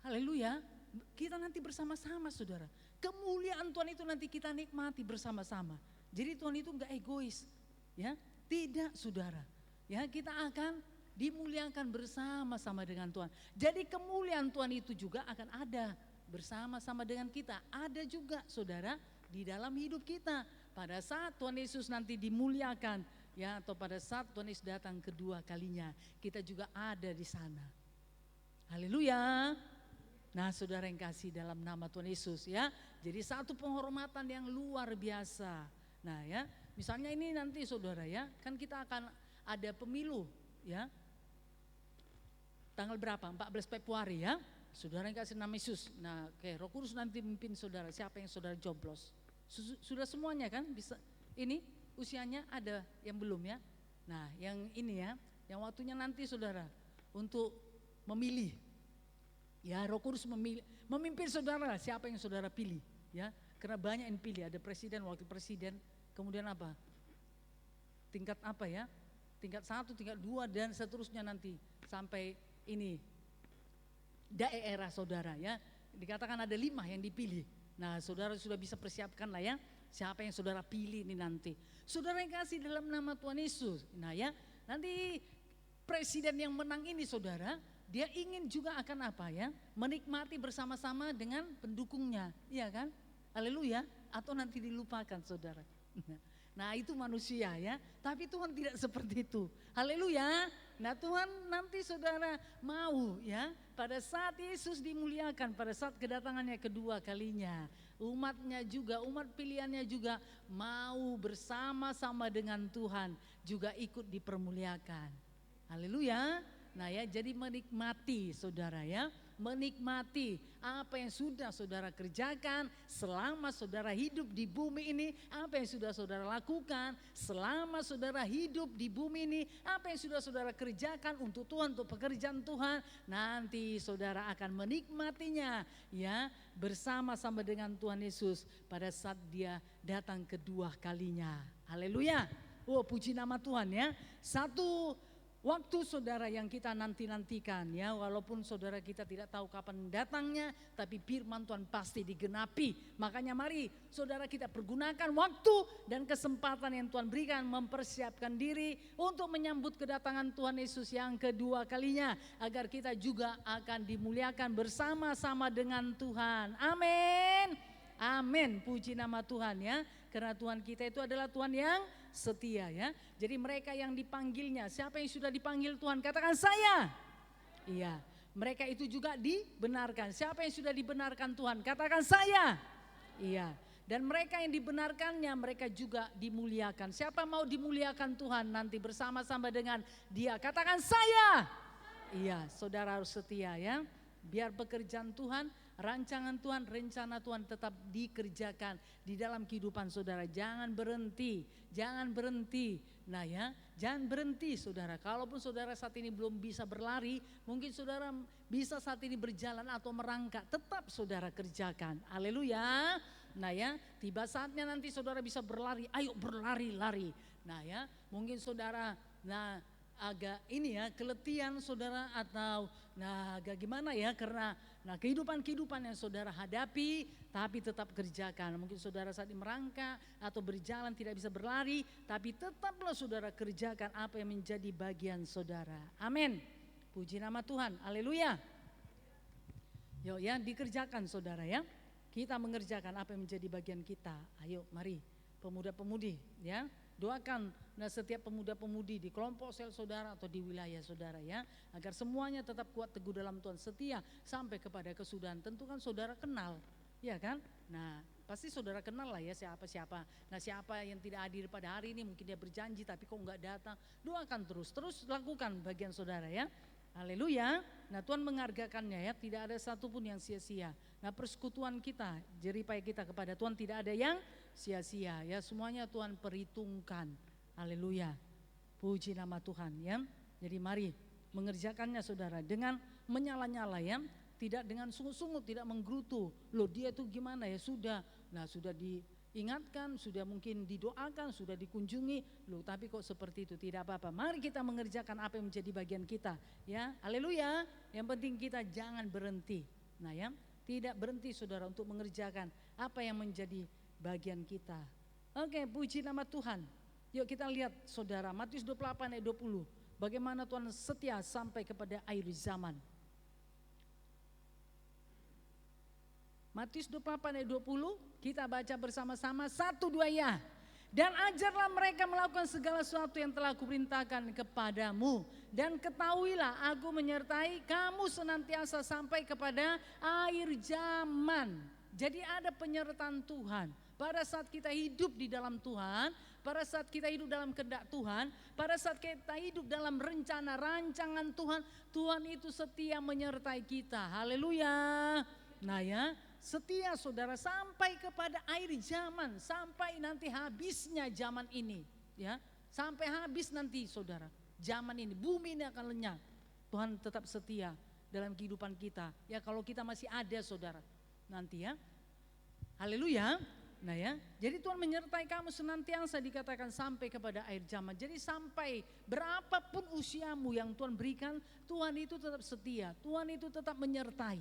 Haleluya. Kita nanti bersama-sama saudara. Kemuliaan Tuhan itu nanti kita nikmati bersama-sama. Jadi Tuhan itu enggak egois. Ya, tidak saudara. Ya, kita akan dimuliakan bersama-sama dengan Tuhan. Jadi kemuliaan Tuhan itu juga akan ada bersama-sama dengan kita. Ada juga saudara di dalam hidup kita. Pada saat Tuhan Yesus nanti dimuliakan, ya, atau pada saat Tuhan Yesus datang kedua kalinya, kita juga ada di sana. Haleluya. Nah saudara yang kasih dalam nama Tuhan Yesus ya, jadi satu penghormatan yang luar biasa. Nah ya, misalnya ini nanti saudara ya, kan kita akan ada pemilu ya, tanggal berapa? 14 Februari ya, saudara yang kasih nama Yesus. Nah Roh Kudus nanti memimpin saudara, siapa yang saudara coblos. Sudah semuanya kan bisa, ini usianya ada yang belum ya. Nah yang ini ya, yang waktunya nanti saudara untuk memilih. Ya Roh Kudus memimpin saudara, siapa yang saudara pilih ya. Karena banyak yang pilih, ada presiden, wakil presiden, kemudian apa? Tingkat apa ya? Tingkat 1, tingkat 2 dan seterusnya nanti sampai ini daerah saudara ya. Dikatakan ada 5 yang dipilih. Nah saudara sudah bisa persiapkan lah ya, siapa yang saudara pilih ini nanti. Saudara yang kasih dalam nama Tuhan Yesus. Nah ya, nanti presiden yang menang ini saudara, dia ingin juga akan apa ya, menikmati bersama-sama dengan pendukungnya, iya kan? Haleluya. Atau nanti dilupakan saudara. Nah itu manusia ya, tapi Tuhan tidak seperti itu. Haleluya. Nah Tuhan nanti saudara mau ya, pada saat Yesus dimuliakan, pada saat kedatangannya kedua kalinya, umatnya juga, umat pilihannya juga mau bersama-sama dengan Tuhan juga ikut dipermuliakan. Haleluya. Nah ya, jadi menikmati saudara ya, menikmati apa yang sudah saudara kerjakan selama saudara hidup di bumi ini, apa yang sudah saudara lakukan selama saudara hidup di bumi ini, apa yang sudah saudara kerjakan untuk Tuhan, untuk pekerjaan Tuhan, nanti saudara akan menikmatinya ya bersama-sama dengan Tuhan Yesus pada saat Dia datang kedua kalinya. Haleluya. Oh puji nama Tuhan ya. Satu waktu saudara yang kita nanti-nantikan ya, walaupun saudara kita tidak tahu kapan datangnya, tapi firman Tuhan pasti digenapi. Makanya mari saudara kita pergunakan waktu dan kesempatan yang Tuhan berikan, mempersiapkan diri untuk menyambut kedatangan Tuhan Yesus yang kedua kalinya, agar kita juga akan dimuliakan bersama-sama dengan Tuhan. Amin. Amin, puji nama Tuhan ya. Karena Tuhan kita itu adalah Tuhan yang setia ya. Jadi mereka yang dipanggilnya, siapa yang sudah dipanggil Tuhan? Katakan saya. Iya, mereka itu juga dibenarkan. Siapa yang sudah dibenarkan Tuhan? Katakan saya. Iya, dan mereka yang dibenarkannya mereka juga dimuliakan. Siapa mau dimuliakan Tuhan nanti bersama-sama dengan Dia? Katakan saya. Iya, saudara harus setia ya. Biar pekerjaan Tuhan, rancangan Tuhan, rencana Tuhan tetap dikerjakan di dalam kehidupan saudara. Jangan berhenti, jangan berhenti. Nah ya, jangan berhenti saudara. Kalaupun saudara saat ini belum bisa berlari, mungkin saudara bisa saat ini berjalan atau merangkak, tetap saudara kerjakan. Haleluya. Nah ya, tiba saatnya nanti saudara bisa berlari, ayo berlari-lari. Nah ya, mungkin saudara agak ini ya keletihan saudara, atau agak gimana ya, karena kehidupan yang saudara hadapi, tapi tetap kerjakan. Mungkin saudara saat ini merangkak atau berjalan tidak bisa berlari, tapi tetaplah saudara kerjakan apa yang menjadi bagian saudara. Amin. Puji nama Tuhan. Haleluya. Yuk ya, dikerjakan saudara ya. Kita mengerjakan apa yang menjadi bagian kita. Ayo mari pemuda-pemudi ya. Doakan setiap pemuda-pemudi di kelompok sel saudara atau di wilayah saudara ya, agar semuanya tetap kuat teguh dalam Tuhan, setia sampai kepada kesudahan. Tentu kan saudara kenal, ya kan? Nah pasti saudara kenal lah ya siapa-siapa. Nah siapa yang tidak hadir pada hari ini, mungkin dia berjanji tapi kok enggak datang. Doakan terus lakukan bagian saudara ya. Haleluya. Nah Tuhan menghargakannya ya, tidak ada satupun yang sia-sia. Nah persekutuan kita, jeripaya kita kepada Tuhan tidak ada yang sia-sia ya, semuanya Tuhan perhitungkan. Haleluya. Puji nama Tuhan ya. Jadi mari mengerjakannya saudara dengan menyala-nyala ya, tidak dengan sungut-sungut, tidak menggerutu. Loh dia tuh gimana ya, sudah. Nah sudah diingatkan, sudah mungkin didoakan, sudah dikunjungi. Loh tapi kok seperti itu, tidak apa-apa. Mari kita mengerjakan apa yang menjadi bagian kita ya. Haleluya. Yang penting kita jangan berhenti. Nah ya, tidak berhenti saudara untuk mengerjakan apa yang menjadi bagian kita. Oke, puji nama Tuhan. Yuk kita lihat saudara, Matius 28 ayat 20. Bagaimana Tuhan setia sampai kepada akhir zaman. Matius 28 ayat 20, kita baca bersama-sama, 1, 2 ya. Dan ajarlah mereka melakukan segala sesuatu yang telah kuperintahkan kepadamu. Dan ketahuilah aku menyertai kamu senantiasa sampai kepada akhir zaman. Jadi ada penyertaan Tuhan. Pada saat kita hidup di dalam Tuhan, pada saat kita hidup dalam kehendak Tuhan, pada saat kita hidup dalam rencana rancangan Tuhan, Tuhan itu setia menyertai kita. Haleluya. Nah ya, setia saudara sampai kepada akhir zaman, sampai nanti habisnya zaman ini ya, sampai habis nanti saudara zaman ini, bumi ini akan lenyap. Tuhan tetap setia dalam kehidupan kita ya, kalau kita masih ada saudara nanti ya. Haleluya. Nah ya, jadi Tuhan menyertai kamu senantiasa dikatakan sampai kepada akhir zaman. Jadi sampai berapapun usiamu yang Tuhan berikan, Tuhan itu tetap setia, Tuhan itu tetap menyertai.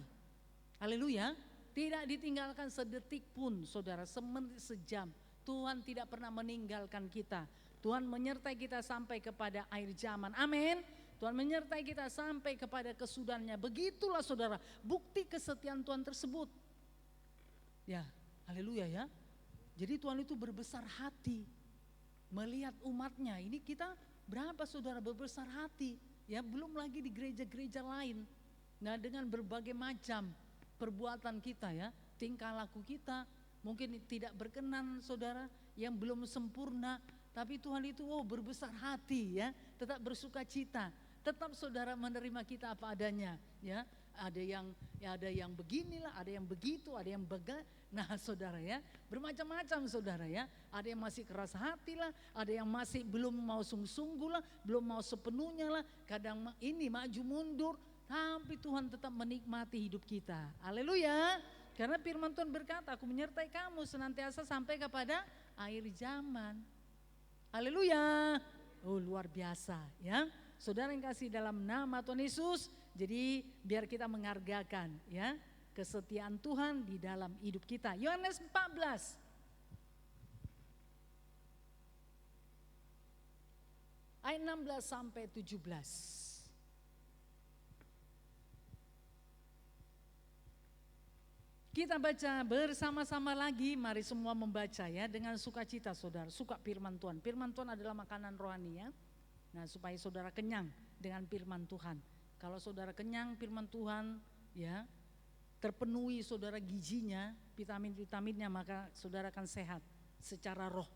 Haleluya. Tidak ditinggalkan sedetik pun saudara, semenit sejam. Tuhan tidak pernah meninggalkan kita. Tuhan menyertai kita sampai kepada akhir zaman. Amin. Tuhan menyertai kita sampai kepada kesudahannya. Begitulah saudara bukti kesetiaan Tuhan tersebut. Ya, haleluya ya. Jadi Tuhan itu berbesar hati. melihat umatnya. Ini kita berapa saudara berbesar hati, ya belum lagi di gereja-gereja lain. Nah dengan berbagai macam perbuatan kita ya, tingkah laku kita mungkin tidak berkenan saudara, yang belum sempurna. Tapi Tuhan itu berbesar hati ya, tetap bersuka cita. Tetap saudara menerima kita apa adanya ya. Ada yang beginilah, ada yang begitu, ada yang nah saudara ya, bermacam-macam saudara ya. Ada yang masih keras hati lah, ada yang masih belum mau sungguh-sungguh lah, belum mau sepenuhnya lah. Kadang ini maju mundur, tapi Tuhan tetap menikmati hidup kita. Haleluya. Karena firman Tuhan berkata, aku menyertai kamu senantiasa sampai kepada akhir zaman. Haleluya. Luar biasa ya. Saudara yang kasih dalam nama Tuhan Yesus, jadi biar kita menghargakan ya kesetiaan Tuhan di dalam hidup kita. Yohanes 14. Ayat 16 sampai 17. Kita baca bersama-sama lagi, mari semua membaca ya dengan sukacita saudara, suka firman Tuhan. Firman Tuhan adalah makanan rohani ya. Nah supaya saudara kenyang dengan firman Tuhan. Kalau saudara kenyang firman Tuhan ya, terpenuhi saudara gizinya, vitamin-vitaminnya, maka saudara akan sehat secara roh.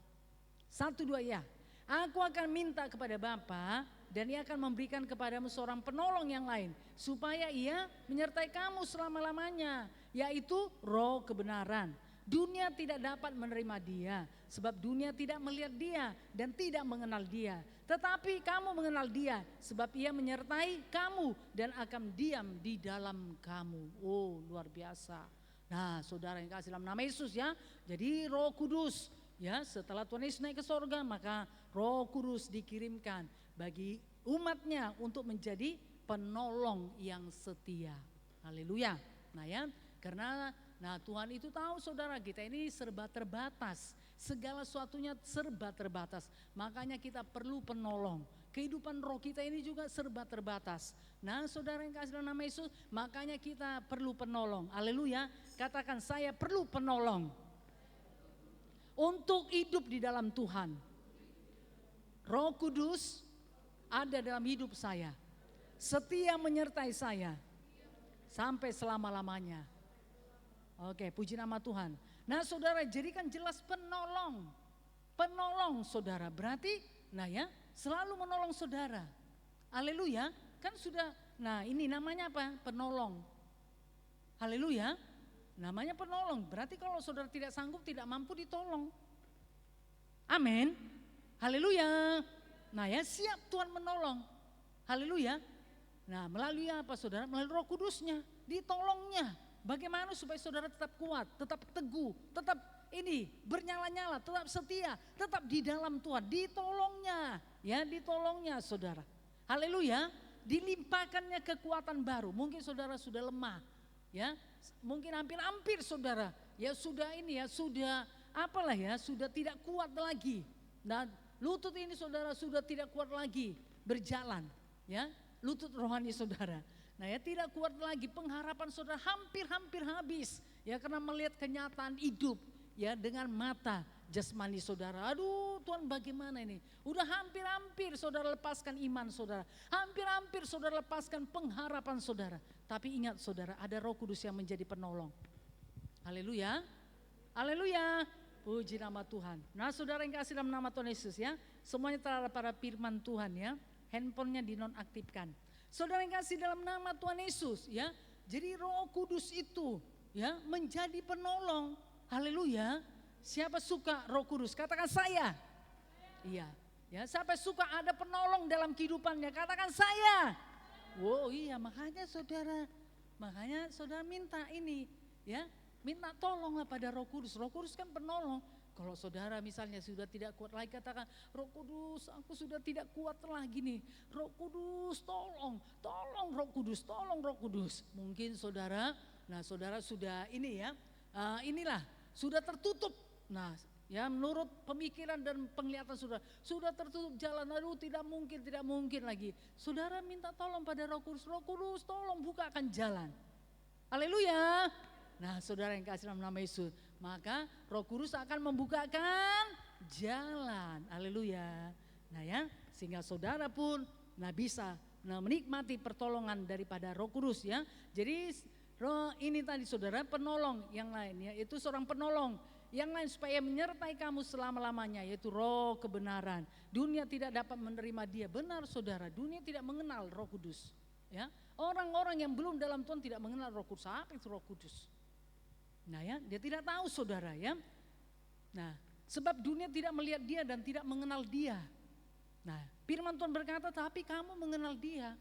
1, 2 ya. Aku akan minta kepada Bapa dan Ia akan memberikan kepadamu seorang penolong yang lain, supaya Ia menyertai kamu selama-lamanya, yaitu Roh kebenaran. Dunia tidak dapat menerima Dia, sebab dunia tidak melihat Dia dan tidak mengenal Dia. Tetapi kamu mengenal Dia, sebab Ia menyertai kamu dan akan diam di dalam kamu. Luar biasa. Nah saudara yang kasih dalam nama Yesus ya, jadi Roh Kudus ya, setelah Tuhan Yesus naik ke sorga, maka Roh Kudus dikirimkan bagi umatnya untuk menjadi penolong yang setia. Haleluya. Nah ya, karena Tuhan itu tahu saudara kita ini serba terbatas. Segala sesuatunya serba terbatas. Makanya kita perlu penolong. Kehidupan roh kita ini juga serba terbatas. Nah saudara yang kasih dalam nama Yesus, makanya kita perlu penolong. Haleluya. Katakan, saya perlu penolong untuk hidup di dalam Tuhan. Roh Kudus ada dalam hidup saya, setia menyertai saya sampai selama-lamanya. Oke, puji nama Tuhan. Nah saudara, jadikan jelas penolong. Penolong saudara, berarti selalu menolong saudara. Haleluya, kan sudah, ini namanya apa? Penolong. Haleluya, namanya penolong. Berarti kalau saudara tidak sanggup, tidak mampu, ditolong. Amin. Haleluya. Siap Tuhan menolong. Haleluya. Melalui apa saudara? Melalui Roh Kudusnya, ditolongnya. Bagaimana supaya saudara tetap kuat, tetap teguh, tetap bernyala-nyala, tetap setia, tetap di dalam Tuhan, ditolongnya, ya ditolongnya saudara. Haleluya, dilimpahkannya kekuatan baru. Mungkin saudara sudah lemah, ya, mungkin hampir-hampir saudara, ya sudah sudah tidak kuat lagi. Dan lutut ini saudara sudah tidak kuat lagi berjalan, ya, lutut rohani saudara. Tidak kuat lagi, pengharapan saudara hampir-hampir habis. Ya karena melihat kenyataan hidup ya dengan mata jasmani saudara. Aduh Tuhan bagaimana ini? Udah hampir-hampir saudara lepaskan iman saudara. Hampir-hampir saudara lepaskan pengharapan saudara. Tapi ingat saudara, ada Roh Kudus yang menjadi penolong. Haleluya. Haleluya. Puji nama Tuhan. Saudara yang kasih dalam nama Tuhan Yesus ya. Semuanya terhadap pada firman Tuhan ya. Handphonenya dinonaktifkan. Saudara yang kasih dalam nama Tuhan Yesus ya. Jadi Roh Kudus itu ya menjadi penolong. Haleluya. Siapa suka Roh Kudus? Katakan saya. Iya. Ya, siapa suka ada penolong dalam kehidupannya? Katakan saya. Iya, makanya saudara minta ini ya. Minta tolonglah pada Roh Kudus. Roh Kudus kan penolong. Kalau saudara misalnya sudah tidak kuat lagi, katakan, Roh Kudus aku sudah tidak kuat lagi nih. Roh Kudus tolong Roh Kudus, tolong Roh Kudus. Mungkin saudara, saudara sudah sudah tertutup. Ya menurut pemikiran dan penglihatan saudara, sudah tertutup jalan, aduh tidak mungkin lagi. Saudara minta tolong pada Roh Kudus tolong bukakan jalan. Haleluya. Saudara yang kasih dalam nama Yesus, maka Roh Kudus akan membukakan jalan. Haleluya. Nah ya, sehingga saudara pun bisa menikmati pertolongan daripada Roh Kudus ya. Jadi ini tadi saudara penolong yang lain ya, itu seorang penolong yang lain supaya menyertai kamu selama-lamanya, yaitu Roh kebenaran. Dunia tidak dapat menerima dia. Benar saudara, dunia tidak mengenal Roh Kudus ya. Orang-orang yang belum dalam Tuhan tidak mengenal Roh Kudus. Apa itu Roh Kudus? Nah ya, dia tidak tahu saudara ya. Nah, sebab dunia tidak melihat dia dan tidak mengenal dia. Nah, firman Tuhan berkata, tapi kamu mengenal dia.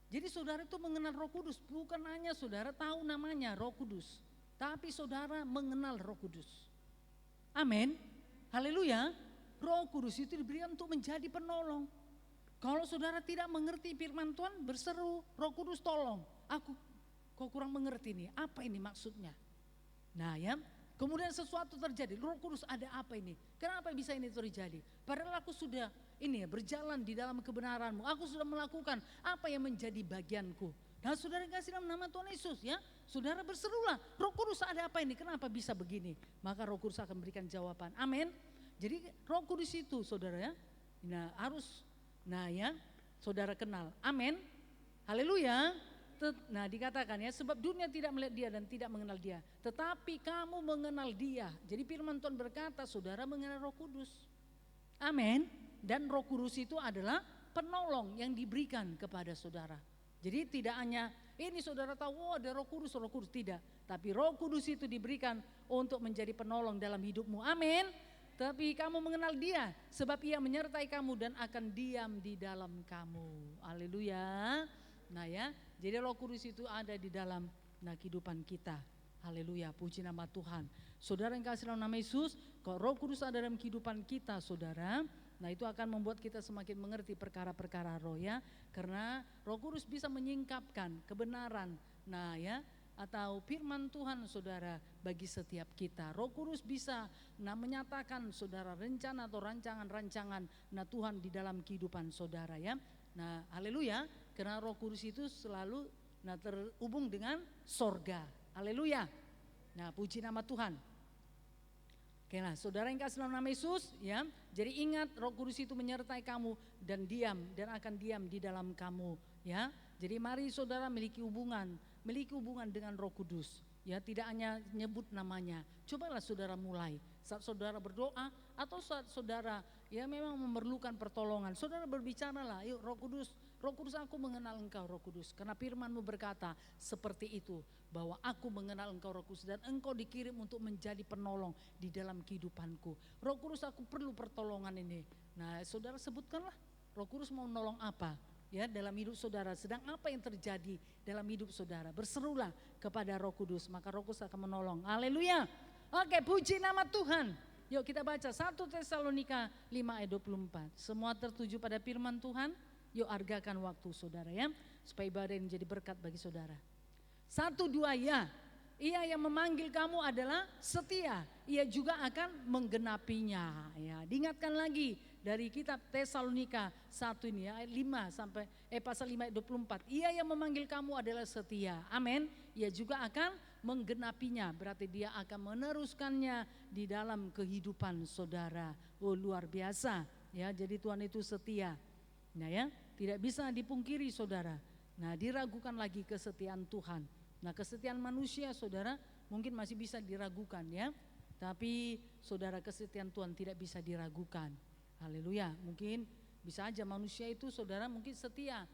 Jadi saudara itu mengenal Roh Kudus, bukan hanya saudara tahu namanya Roh Kudus, tapi saudara mengenal Roh Kudus. Amin. Haleluya. Roh Kudus itu diberikan untuk menjadi penolong. Kalau saudara tidak mengerti firman Tuhan, berseru, Roh Kudus tolong, kau kurang mengerti nih, apa ini maksudnya? Nah ya, kemudian sesuatu terjadi, Roh Kudus ada apa ini? Kenapa bisa ini terjadi? Padahal aku sudah berjalan di dalam kebenaranmu, aku sudah melakukan apa yang menjadi bagianku. Nah saudara kasih dalam nama Tuhan Yesus ya, saudara berserulah, Roh Kudus ada apa ini? Kenapa bisa begini? Maka Roh Kudus akan memberikan jawaban. Amin. Jadi Roh Kudus itu saudara ya, saudara kenal. Amin. Haleluya. Nah dikatakan ya, sebab dunia tidak melihat dia dan tidak mengenal dia, tetapi kamu mengenal dia. Jadi firman Tuhan berkata saudara mengenal Roh Kudus. Amin. Dan Roh Kudus itu adalah penolong yang diberikan kepada saudara. Jadi tidak hanya ini saudara tahu ada Roh Kudus, tidak. Tapi Roh Kudus itu diberikan untuk menjadi penolong dalam hidupmu. Amin. Tapi kamu mengenal dia, sebab ia menyertai kamu dan akan diam di dalam kamu. Haleluya. Nah ya, jadi Roh Kudus itu ada di dalam kehidupan kita. Haleluya, puji nama Tuhan. Saudara yang kasih dalam nama Yesus, kalau Roh Kudus ada dalam kehidupan kita saudara, itu akan membuat kita semakin mengerti perkara-perkara roh ya. Karena Roh Kudus bisa menyingkapkan kebenaran atau firman Tuhan saudara bagi setiap kita. Roh Kudus bisa menyatakan saudara rencana atau rancangan-rancangan Tuhan di dalam kehidupan saudara ya. Nah haleluya, karena Roh Kudus itu selalu terhubung dengan sorga. Haleluya. Nah puji nama Tuhan. Oke lah, saudara yang kasih dalam nama Yesus ya. Jadi ingat Roh Kudus itu menyertai kamu dan akan diam di dalam kamu ya. Jadi mari saudara memiliki hubungan dengan Roh Kudus ya, tidak hanya nyebut namanya. Cobalah saudara mulai saat saudara berdoa atau saat saudara memang memerlukan pertolongan, saudara berbicaralah, yuk Roh Kudus aku mengenal engkau Roh Kudus, karena firman-Mu berkata seperti itu, bahwa aku mengenal engkau Roh Kudus dan engkau dikirim untuk menjadi penolong di dalam kehidupanku. Roh Kudus aku perlu pertolongan ini. Nah saudara sebutkanlah Roh Kudus mau menolong apa ya dalam hidup saudara, sedang apa yang terjadi dalam hidup saudara. Berserulah kepada Roh Kudus, maka Roh Kudus akan menolong. Haleluya. Oke, puji nama Tuhan. Yuk kita baca 1 Tesalonika 5 ayat 24. Semua tertuju pada firman Tuhan. Yuk argakan waktu saudara ya, supaya ibadah ini menjadi berkat bagi saudara. 1, 2 ya. Ia yang memanggil kamu adalah setia, ia juga akan menggenapinya ya. Diingatkan lagi dari kitab Tesalonika 1 ini ya, ayat 5 sampai pasal 5 ayat 24. Ia yang memanggil kamu adalah setia. Amin. Ia juga akan menggenapinya, berarti dia akan meneruskannya di dalam kehidupan saudara. Oh luar biasa ya, jadi Tuhan itu setia. Nah ya, tidak bisa dipungkiri saudara. Nah diragukan lagi kesetiaan Tuhan. Nah kesetiaan manusia saudara mungkin masih bisa diragukan ya, tapi saudara kesetiaan Tuhan tidak bisa diragukan. Haleluya. Mungkin bisa aja manusia itu saudara mungkin setia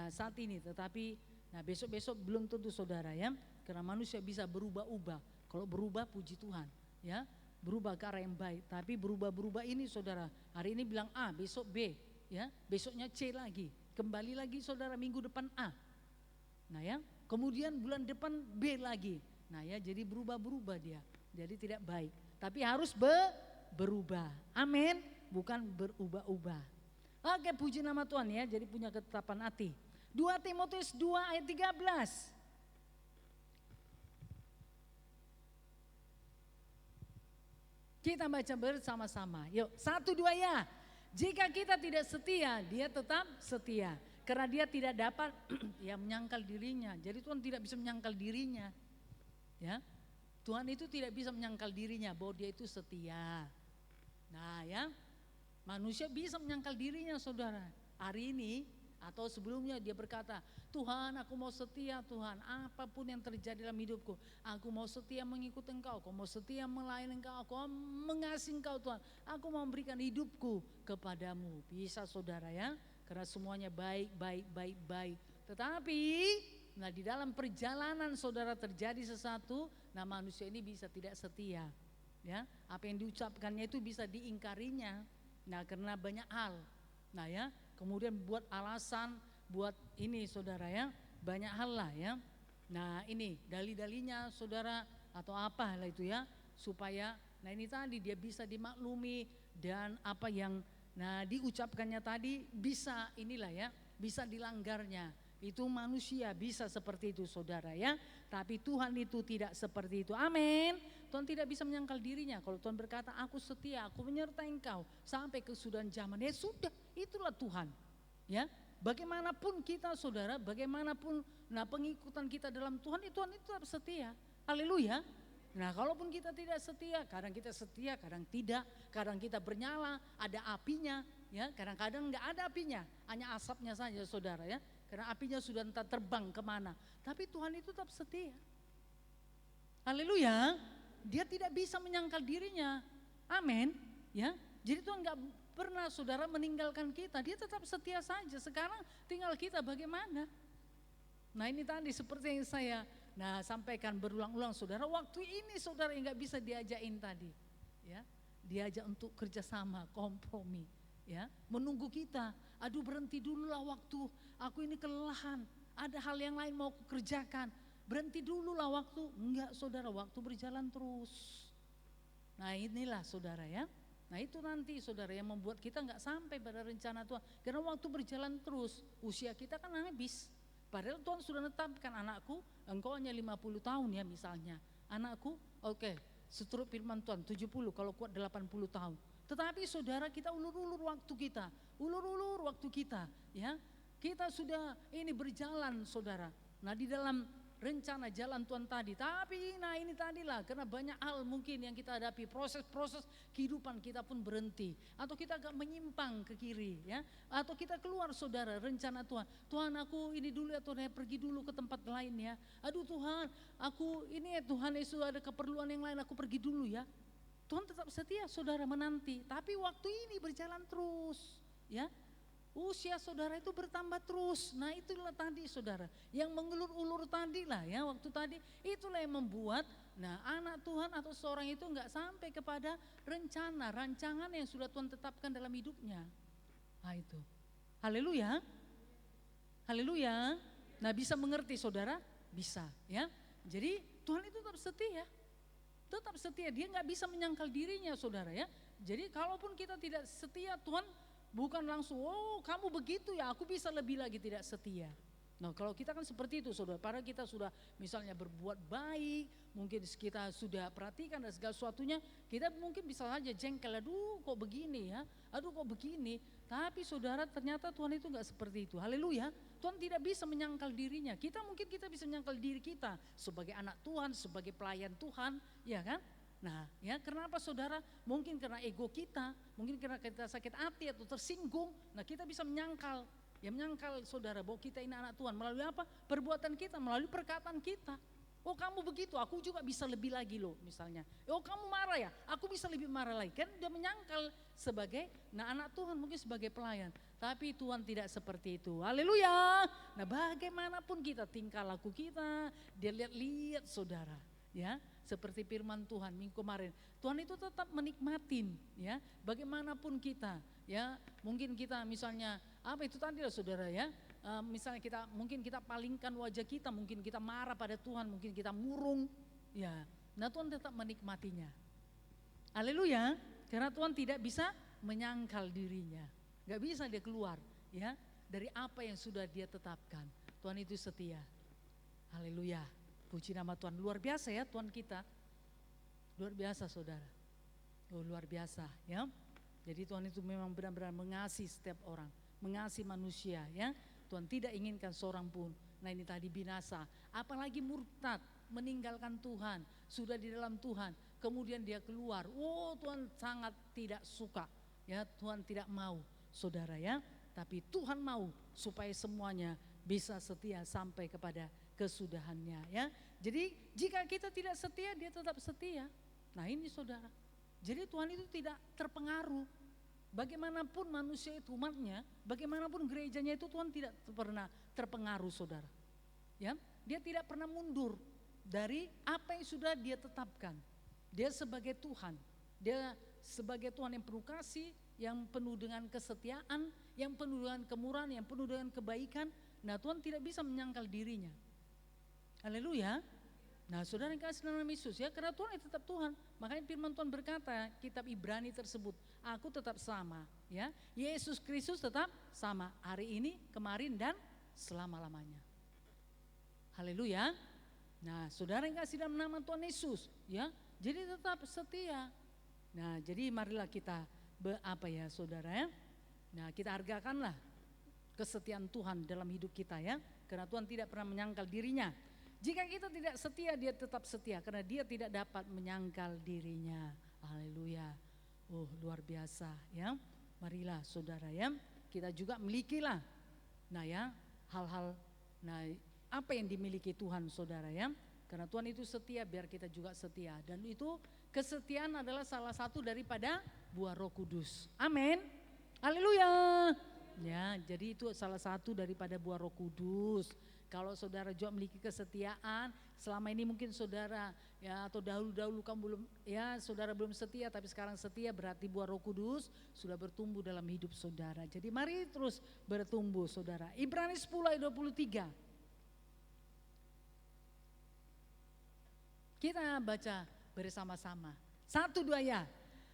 saat ini, tetapi besok-besok belum tentu saudara ya, karena manusia bisa berubah-ubah. Kalau berubah puji Tuhan ya, berubah ke arah yang baik. Tapi berubah-berubah ini saudara, hari ini bilang A, besok B ya, besoknya C lagi, kembali lagi saudara minggu depan A. Nah ya, kemudian bulan depan B lagi. Nah ya, jadi berubah-berubah dia. Jadi tidak baik. Tapi harus berubah. Amin. Bukan berubah-ubah. Oke, puji nama Tuhan ya. Jadi punya ketetapan hati. 2 Timotius 2 ayat 13. Kita baca bersama-sama. Yuk, 1, 2 ya. Jika kita tidak setia, dia tetap setia. Karena dia tidak dapat menyangkal dirinya. Jadi Tuhan tidak bisa menyangkal dirinya. Ya, Tuhan itu tidak bisa menyangkal dirinya bahwa dia itu setia. Nah ya, manusia bisa menyangkal dirinya saudara. Hari ini atau sebelumnya dia berkata, Tuhan aku mau setia Tuhan, apapun yang terjadi dalam hidupku, aku mau setia mengikut Engkau, aku mau setia melayani Engkau, aku mau mengasihi Engkau Tuhan, aku mau memberikan hidupku kepadamu. Bisa saudara ya, karena semuanya baik. Tetapi nah di dalam perjalanan saudara terjadi sesuatu, nah manusia ini bisa tidak setia. Ya, apa yang diucapkannya itu bisa diingkarinya. Nah, karena banyak hal. Nah ya, kemudian buat alasan, buat ini saudara ya, banyak hal lah ya. Nah ini dalih-dalihnya saudara atau apa lah itu ya, supaya nah ini tadi dia bisa dimaklumi dan apa yang nah diucapkannya tadi bisa inilah ya, bisa dilanggarnya. Itu manusia bisa seperti itu saudara ya, tapi Tuhan itu tidak seperti itu. Amin. Tuhan tidak bisa menyangkal dirinya. Kalau Tuhan berkata aku setia, aku menyertai engkau sampai kesudahan zaman, ya sudah, itulah Tuhan ya. Bagaimanapun kita saudara, bagaimanapun nah pengikutan kita dalam Tuhan itu tetap setia. Haleluya. Nah kalaupun kita tidak setia, kadang kita setia, kadang tidak, kadang kita bernyala, ada apinya ya, kadang-kadang enggak ada apinya, hanya asapnya saja saudara ya. Karena apinya sudah entah terbang kemana. Tapi Tuhan itu tetap setia. Haleluya. Dia tidak bisa menyangkal dirinya. Amin. Ya. Jadi Tuhan gak pernah saudara meninggalkan kita. Dia tetap setia saja. Sekarang tinggal kita bagaimana. Nah ini tadi seperti yang saya sampaikan berulang-ulang saudara. Waktu ini saudara yang gak bisa diajakin tadi. Ya. Diajak untuk kerjasama, kompromi. Ya, menunggu kita. Aduh berhenti dulu lah waktu, aku ini kelelahan, ada hal yang lain mau aku kerjakan, berhenti dulu lah waktu. Enggak saudara, waktu berjalan terus. Nah inilah saudara ya, nah itu nanti saudara yang membuat kita enggak sampai pada rencana Tuhan. Karena waktu berjalan terus, usia kita kan habis. Padahal Tuhan sudah menetapkan, anakku engkau hanya 50 tahun ya misalnya. Anakku oke, seturut firman Tuhan 70, kalau kuat 80 tahun. Tetapi saudara kita ulur-ulur waktu kita, ya. Kita sudah ini berjalan saudara. Nah di dalam rencana jalan Tuhan tadi, tapi nah ini tadilah karena banyak hal mungkin yang kita hadapi, proses-proses kehidupan kita pun berhenti. Atau kita agak menyimpang ke kiri ya. Atau kita keluar saudara rencana Tuhan. Tuhan aku ini dulu ya Tuhan, pergi dulu ke tempat lain ya. Aduh Tuhan, aku ini ya Tuhan Yesus ada keperluan yang lain, aku pergi dulu ya. Tuhan tetap setia saudara menanti, tapi waktu ini berjalan terus ya. Usia saudara itu bertambah terus. Nah itulah tadi saudara, yang mengulur-ulur tadi lah ya, waktu tadi itulah yang membuat nah anak Tuhan atau seorang itu enggak sampai kepada rencana, rancangan yang sudah Tuhan tetapkan dalam hidupnya. Nah itu, haleluya, haleluya. Nah bisa mengerti saudara? Bisa ya. Jadi Tuhan itu tetap setia. Tetap setia, dia nggak bisa menyangkal dirinya saudara ya. Jadi kalaupun kita tidak setia, Tuhan bukan langsung, oh kamu begitu ya aku bisa lebih lagi, tidak setia. Nah kalau kita kan seperti itu saudara, padahal kita sudah misalnya berbuat baik, mungkin kita sudah perhatikan dan segala sesuatunya, kita mungkin bisa saja jengkel, aduh kok begini ya, aduh kok begini. Tapi saudara ternyata Tuhan itu nggak seperti itu, haleluya. Tuhan tidak bisa menyangkal dirinya, kita bisa menyangkal diri kita sebagai anak Tuhan, sebagai pelayan Tuhan, ya kan? Nah ya kenapa saudara, mungkin karena ego kita, mungkin karena kita sakit hati atau tersinggung, nah kita bisa menyangkal. Ya menyangkal saudara bahwa kita ini anak Tuhan melalui apa? Perbuatan kita, melalui perkataan kita. Oh kamu begitu, aku juga bisa lebih lagi loh misalnya. Oh kamu marah ya, aku bisa lebih marah lagi. Kan udah menyangkal sebagai anak Tuhan, mungkin sebagai pelayan. Tapi Tuhan tidak seperti itu, haleluya. Nah bagaimanapun kita tingkah laku kita, dia lihat saudara ya. Seperti firman Tuhan minggu kemarin, Tuhan itu tetap menikmatin ya. Bagaimanapun kita ya, mungkin kita misalnya apa itu tadi lah saudara ya. Misalnya mungkin kita palingkan wajah kita, mungkin kita marah pada Tuhan, mungkin kita murung ya. Nah Tuhan tetap menikmatinya. Haleluya. Karena Tuhan tidak bisa menyangkal dirinya. Gak bisa dia keluar ya dari apa yang sudah dia tetapkan. Tuhan itu setia. Haleluya. Puji nama Tuhan, luar biasa ya Tuhan kita. Luar biasa saudara. Oh, luar biasa ya. Jadi Tuhan itu memang benar-benar mengasihi setiap orang, mengasihi manusia ya. Tuhan tidak inginkan seorang pun Nah ini tadi binasa, apalagi murtad, meninggalkan Tuhan, sudah di dalam Tuhan, kemudian dia keluar, Tuhan sangat tidak suka, ya Tuhan tidak mau, saudara ya. Tapi Tuhan mau supaya semuanya bisa setia sampai kepada kesudahannya ya. Jadi jika kita tidak setia, dia tetap setia. Nah ini saudara, jadi Tuhan itu tidak terpengaruh. Bagaimanapun manusia itu umatnya, bagaimanapun gerejanya itu Tuhan tidak pernah terpengaruh saudara. Ya, dia tidak pernah mundur dari apa yang sudah dia tetapkan. Dia sebagai Tuhan, dia sebagai Tuhan yang penuh kasih, yang penuh dengan kesetiaan, yang penuh dengan kemurahan, yang penuh dengan kebaikan. Nah Tuhan tidak bisa menyangkal dirinya. Haleluya. Nah saudara yang kasih dalam Yesus ya, karena Tuhan itu tetap Tuhan. Makanya firman Tuhan berkata, kitab Ibrani tersebut, aku tetap sama ya. Yesus Kristus tetap sama hari ini, kemarin dan selama-lamanya. Haleluya. Nah saudara yang kasih dalam nama Tuhan Yesus ya, jadi tetap setia. Nah jadi marilah kita saudara ya. Nah kita hargakanlah kesetiaan Tuhan dalam hidup kita ya. Karena Tuhan tidak pernah menyangkal dirinya. Jika kita tidak setia, dia tetap setia karena dia tidak dapat menyangkal dirinya. Haleluya. Luar biasa ya. Marilah saudara ya, kita juga milikilah. Nah ya, hal-hal apa yang dimiliki Tuhan saudara ya. Karena Tuhan itu setia, biar kita juga setia. Dan itu kesetiaan adalah salah satu daripada buah Roh Kudus. Amin. Haleluya. Ya, jadi itu salah satu daripada buah Roh Kudus. Kalau saudara juga memiliki kesetiaan, selama ini mungkin saudara ya atau dahulu-dahulu kamu belum ya saudara belum setia, tapi sekarang setia, berarti buah Roh Kudus sudah bertumbuh dalam hidup saudara. Jadi mari terus bertumbuh saudara. Ibrani 10 ayat 23. Kita baca bersama-sama. 1, 2 ya.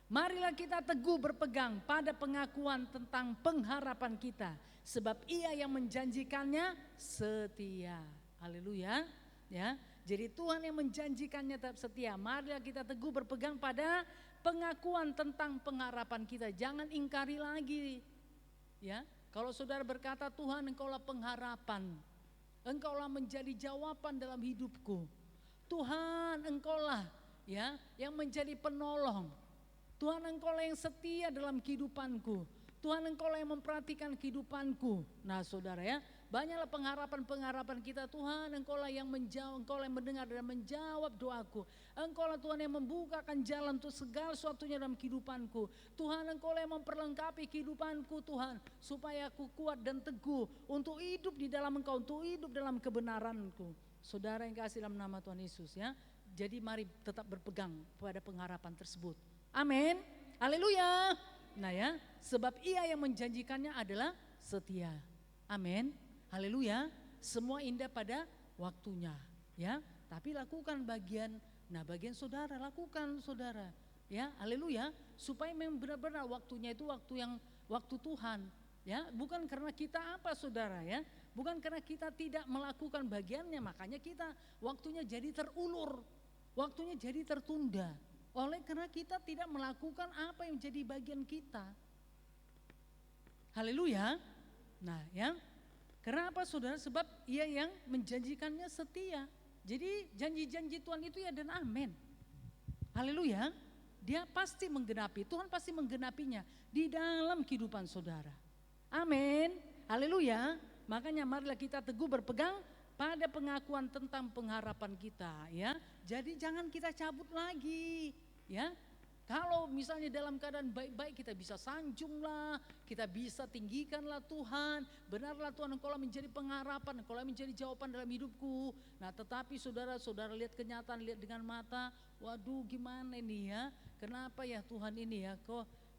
Marilah kita teguh berpegang pada pengakuan tentang pengharapan kita, sebab Ia yang menjanjikannya setia. Haleluya. Ya. Jadi Tuhan yang menjanjikannya tetap setia. Marilah kita teguh berpegang pada pengakuan tentang pengharapan kita. Jangan ingkari lagi. Ya. Kalau saudara berkata, Tuhan Engkaulah pengharapan, Engkaulah menjadi jawaban dalam hidupku. Tuhan Engkaulah ya yang menjadi penolong. Tuhan Engkaulah yang setia dalam kehidupanku. Tuhan Engkaulah yang memperhatikan kehidupanku. Nah saudara ya, banyaklah pengharapan-pengharapan kita. Tuhan Engkaulah yang menjawab, Engkaulah yang mendengar dan menjawab doaku. Engkaulah Tuhan yang membukakan jalan untuk segala sesuatunya dalam kehidupanku. Tuhan Engkaulah yang memperlengkapi kehidupanku Tuhan, supaya aku kuat dan teguh untuk hidup di dalam Engkau, untuk hidup dalam kebenaranku. Saudara yang kasih dalam nama Tuhan Yesus ya. Jadi mari tetap berpegang pada pengharapan tersebut. Amin. Haleluya. Nah ya, sebab Ia yang menjanjikannya adalah setia. Amin. Haleluya. Semua indah pada waktunya, ya. Tapi lakukan bagian saudara, lakukan saudara. Ya, haleluya. Supaya memang benar-benar waktunya itu waktu Tuhan, ya. Bukan karena kita saudara ya. Bukan karena kita tidak melakukan bagiannya, makanya kita waktunya jadi terulur. Waktunya jadi tertunda. Oleh karena kita tidak melakukan apa yang jadi bagian kita. Haleluya. Nah ya, kenapa saudara? Sebab Ia yang menjanjikannya setia. Jadi janji-janji Tuhan itu ya dan amin. Haleluya. Dia pasti menggenapi, Tuhan pasti menggenapinya di dalam kehidupan saudara. Amin. Haleluya. Makanya marilah kita teguh berpegang pada pengakuan tentang pengharapan kita ya. Jadi jangan kita cabut lagi. Ya, kalau misalnya dalam keadaan baik-baik kita bisa sanjunglah, kita bisa tinggikanlah Tuhan. Benarlah Tuhan Engkaulah menjadi pengharapan, Engkaulah menjadi jawaban dalam hidupku. Nah tetapi saudara lihat kenyataan, lihat dengan mata, waduh gimana ini ya, kenapa ya Tuhan ini ya,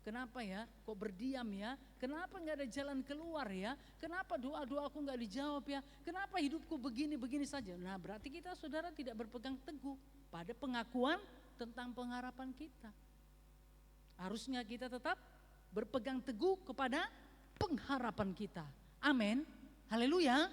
kenapa ya, kok berdiam ya, kenapa gak ada jalan keluar ya, kenapa doa-doaku gak dijawab ya, kenapa hidupku begini-begini saja. Nah berarti kita saudara tidak berpegang teguh pada pengakuan tentang pengharapan kita. Harusnya kita tetap berpegang teguh kepada pengharapan kita. Amin. Haleluya.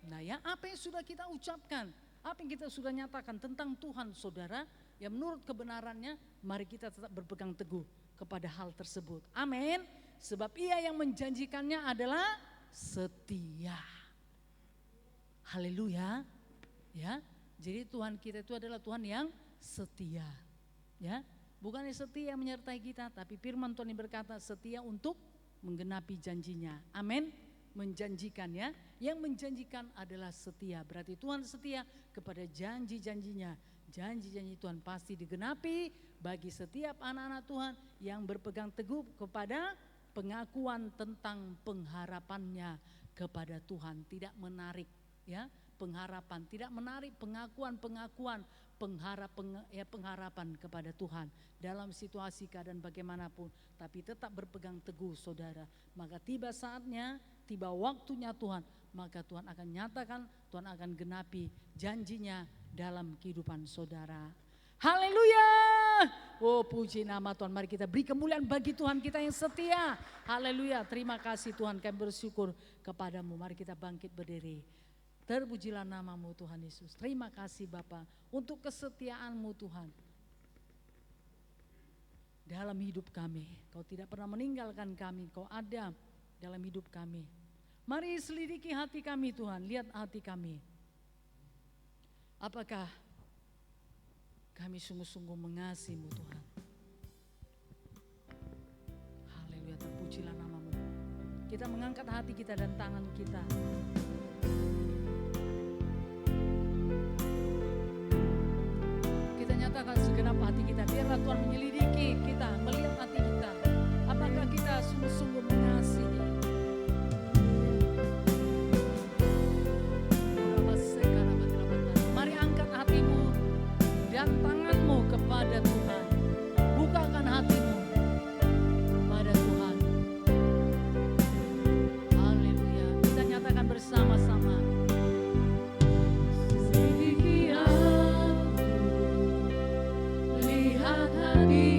Nah ya, apa yang sudah kita ucapkan, apa yang kita sudah nyatakan tentang Tuhan saudara, yang menurut kebenarannya, mari kita tetap berpegang teguh kepada hal tersebut. Amin. Sebab Ia yang menjanjikannya adalah setia. Haleluya. Ya. Jadi Tuhan kita itu adalah Tuhan yang setia. Ya. Bukan setia menyertai kita, tapi firman Tuhan yang berkata setia untuk menggenapi janjinya. Amin. Menjanjikan ya. Yang menjanjikan adalah setia. Berarti Tuhan setia kepada janji-janjinya. Janji-janji Tuhan pasti digenapi bagi setiap anak-anak Tuhan yang berpegang teguh kepada pengakuan tentang pengharapannya kepada Tuhan. Tidak menarik ya pengharapan, tidak menarik pengakuan-pengakuan pengharapan kepada Tuhan dalam situasi keadaan bagaimanapun, tapi tetap berpegang teguh saudara. Maka tiba saatnya, tiba waktunya Tuhan, maka Tuhan akan nyatakan, Tuhan akan genapi janjinya dalam kehidupan saudara. Haleluya. Oh puji nama Tuhan, mari kita beri kemuliaan bagi Tuhan kita yang setia. Haleluya, terima kasih Tuhan, kami bersyukur kepadamu. Mari kita bangkit berdiri. Terpujilah namamu Tuhan Yesus. Terima kasih Bapa untuk kesetiaanmu Tuhan. Dalam hidup kami, Kau tidak pernah meninggalkan kami, Kau ada dalam hidup kami. Mari selidiki hati kami Tuhan, lihat hati kami. Apakah kami sungguh-sungguh mengasihi-Mu Tuhan? Haleluya, terpujilah namamu. Kita mengangkat hati kita dan tangan kita. Kita nyatakan segenap hati kita, biarlah Tuhan menyelidiki kita, melihat hati kita. Apakah kita sungguh-sungguh mengasihi? Mari angkat hatimu dan tanganmu kepada Tuhan. Bukakan hatimu pada Tuhan. Haleluya. Kita nyatakan bersama-sama. Sedikit aku lihat hati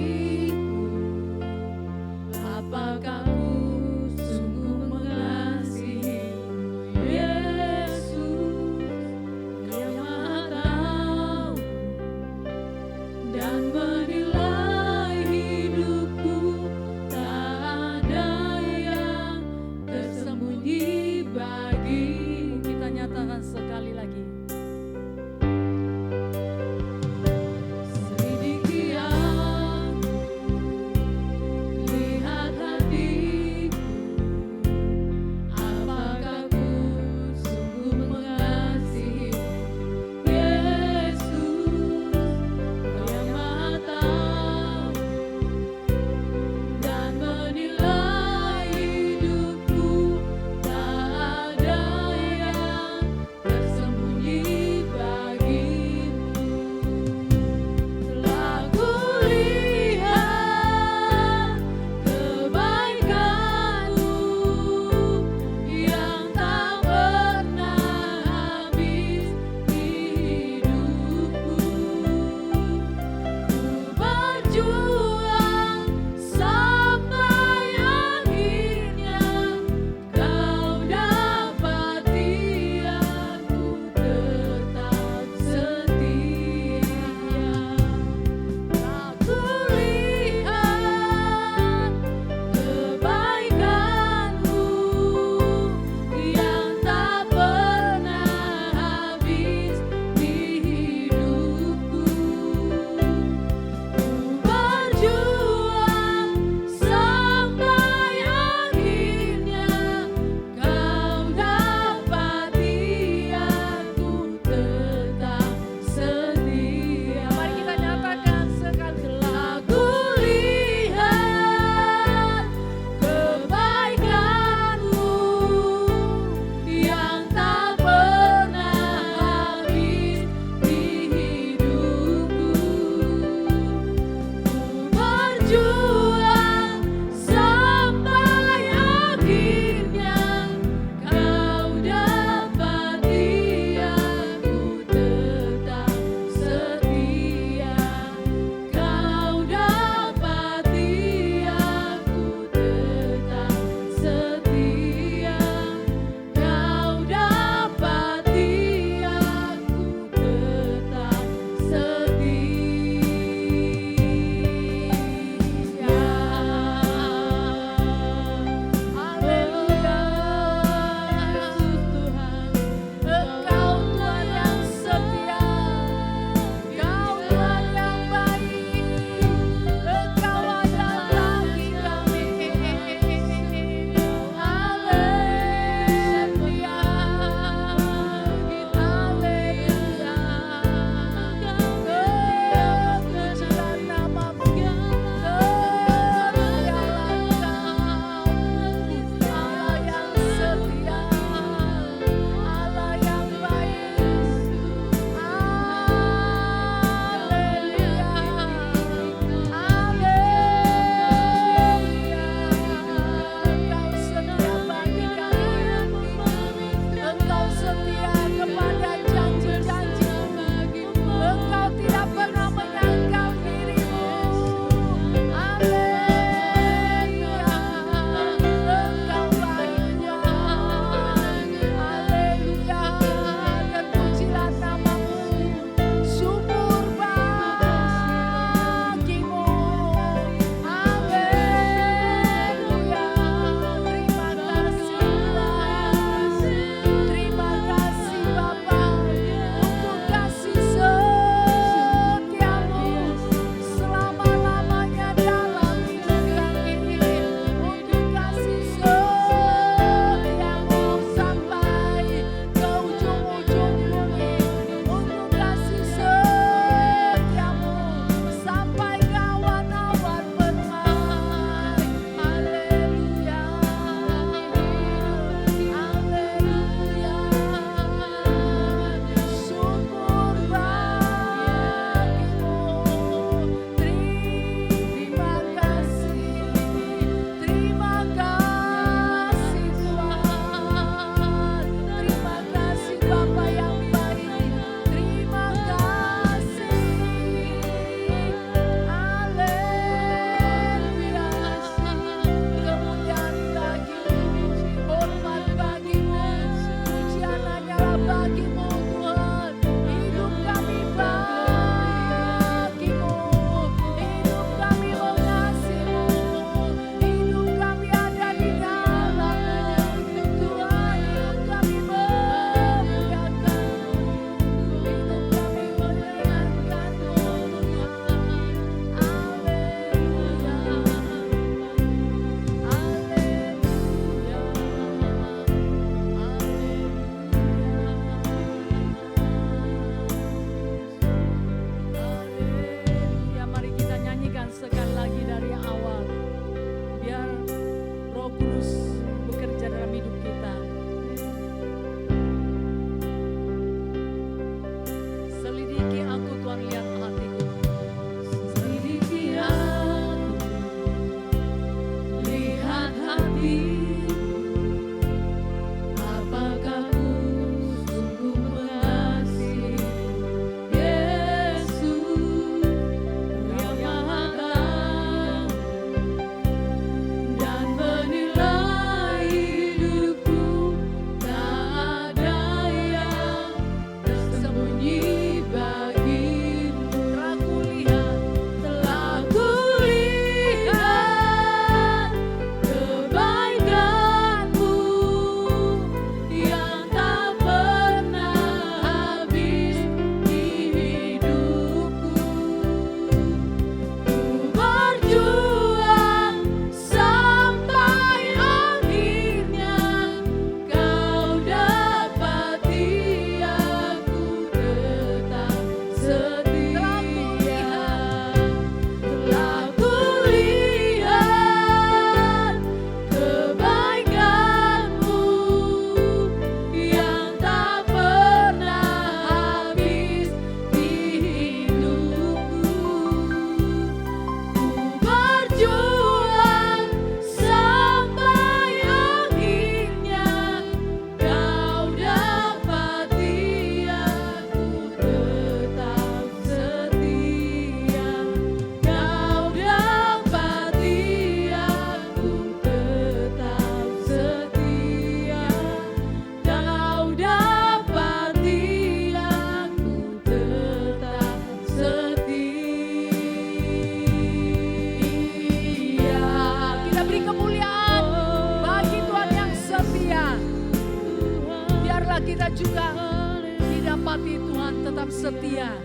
setia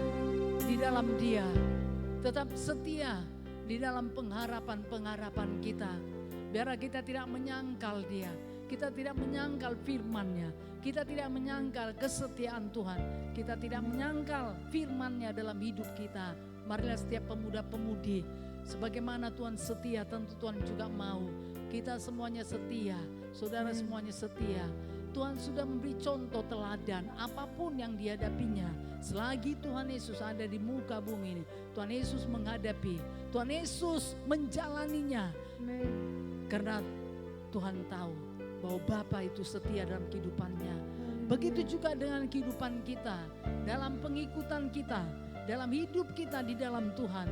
di dalam Dia, tetap setia di dalam pengharapan-pengharapan kita. Biar kita tidak menyangkal Dia, kita tidak menyangkal firman-Nya, kita tidak menyangkal kesetiaan Tuhan, kita tidak menyangkal firman-Nya dalam hidup kita. Marilah setiap pemuda-pemudi, sebagaimana Tuhan setia, tentu Tuhan juga mau kita semuanya setia, saudara semuanya setia. Tuhan sudah memberi contoh teladan apapun yang dihadapinya. Selagi Tuhan Yesus ada di muka bumi ini, Tuhan Yesus menghadapi, Tuhan Yesus menjalaninya. Karena Tuhan tahu bahwa Bapa itu setia dalam kehidupannya. Begitu juga dengan kehidupan kita, dalam pengikutan kita, dalam hidup kita di dalam Tuhan.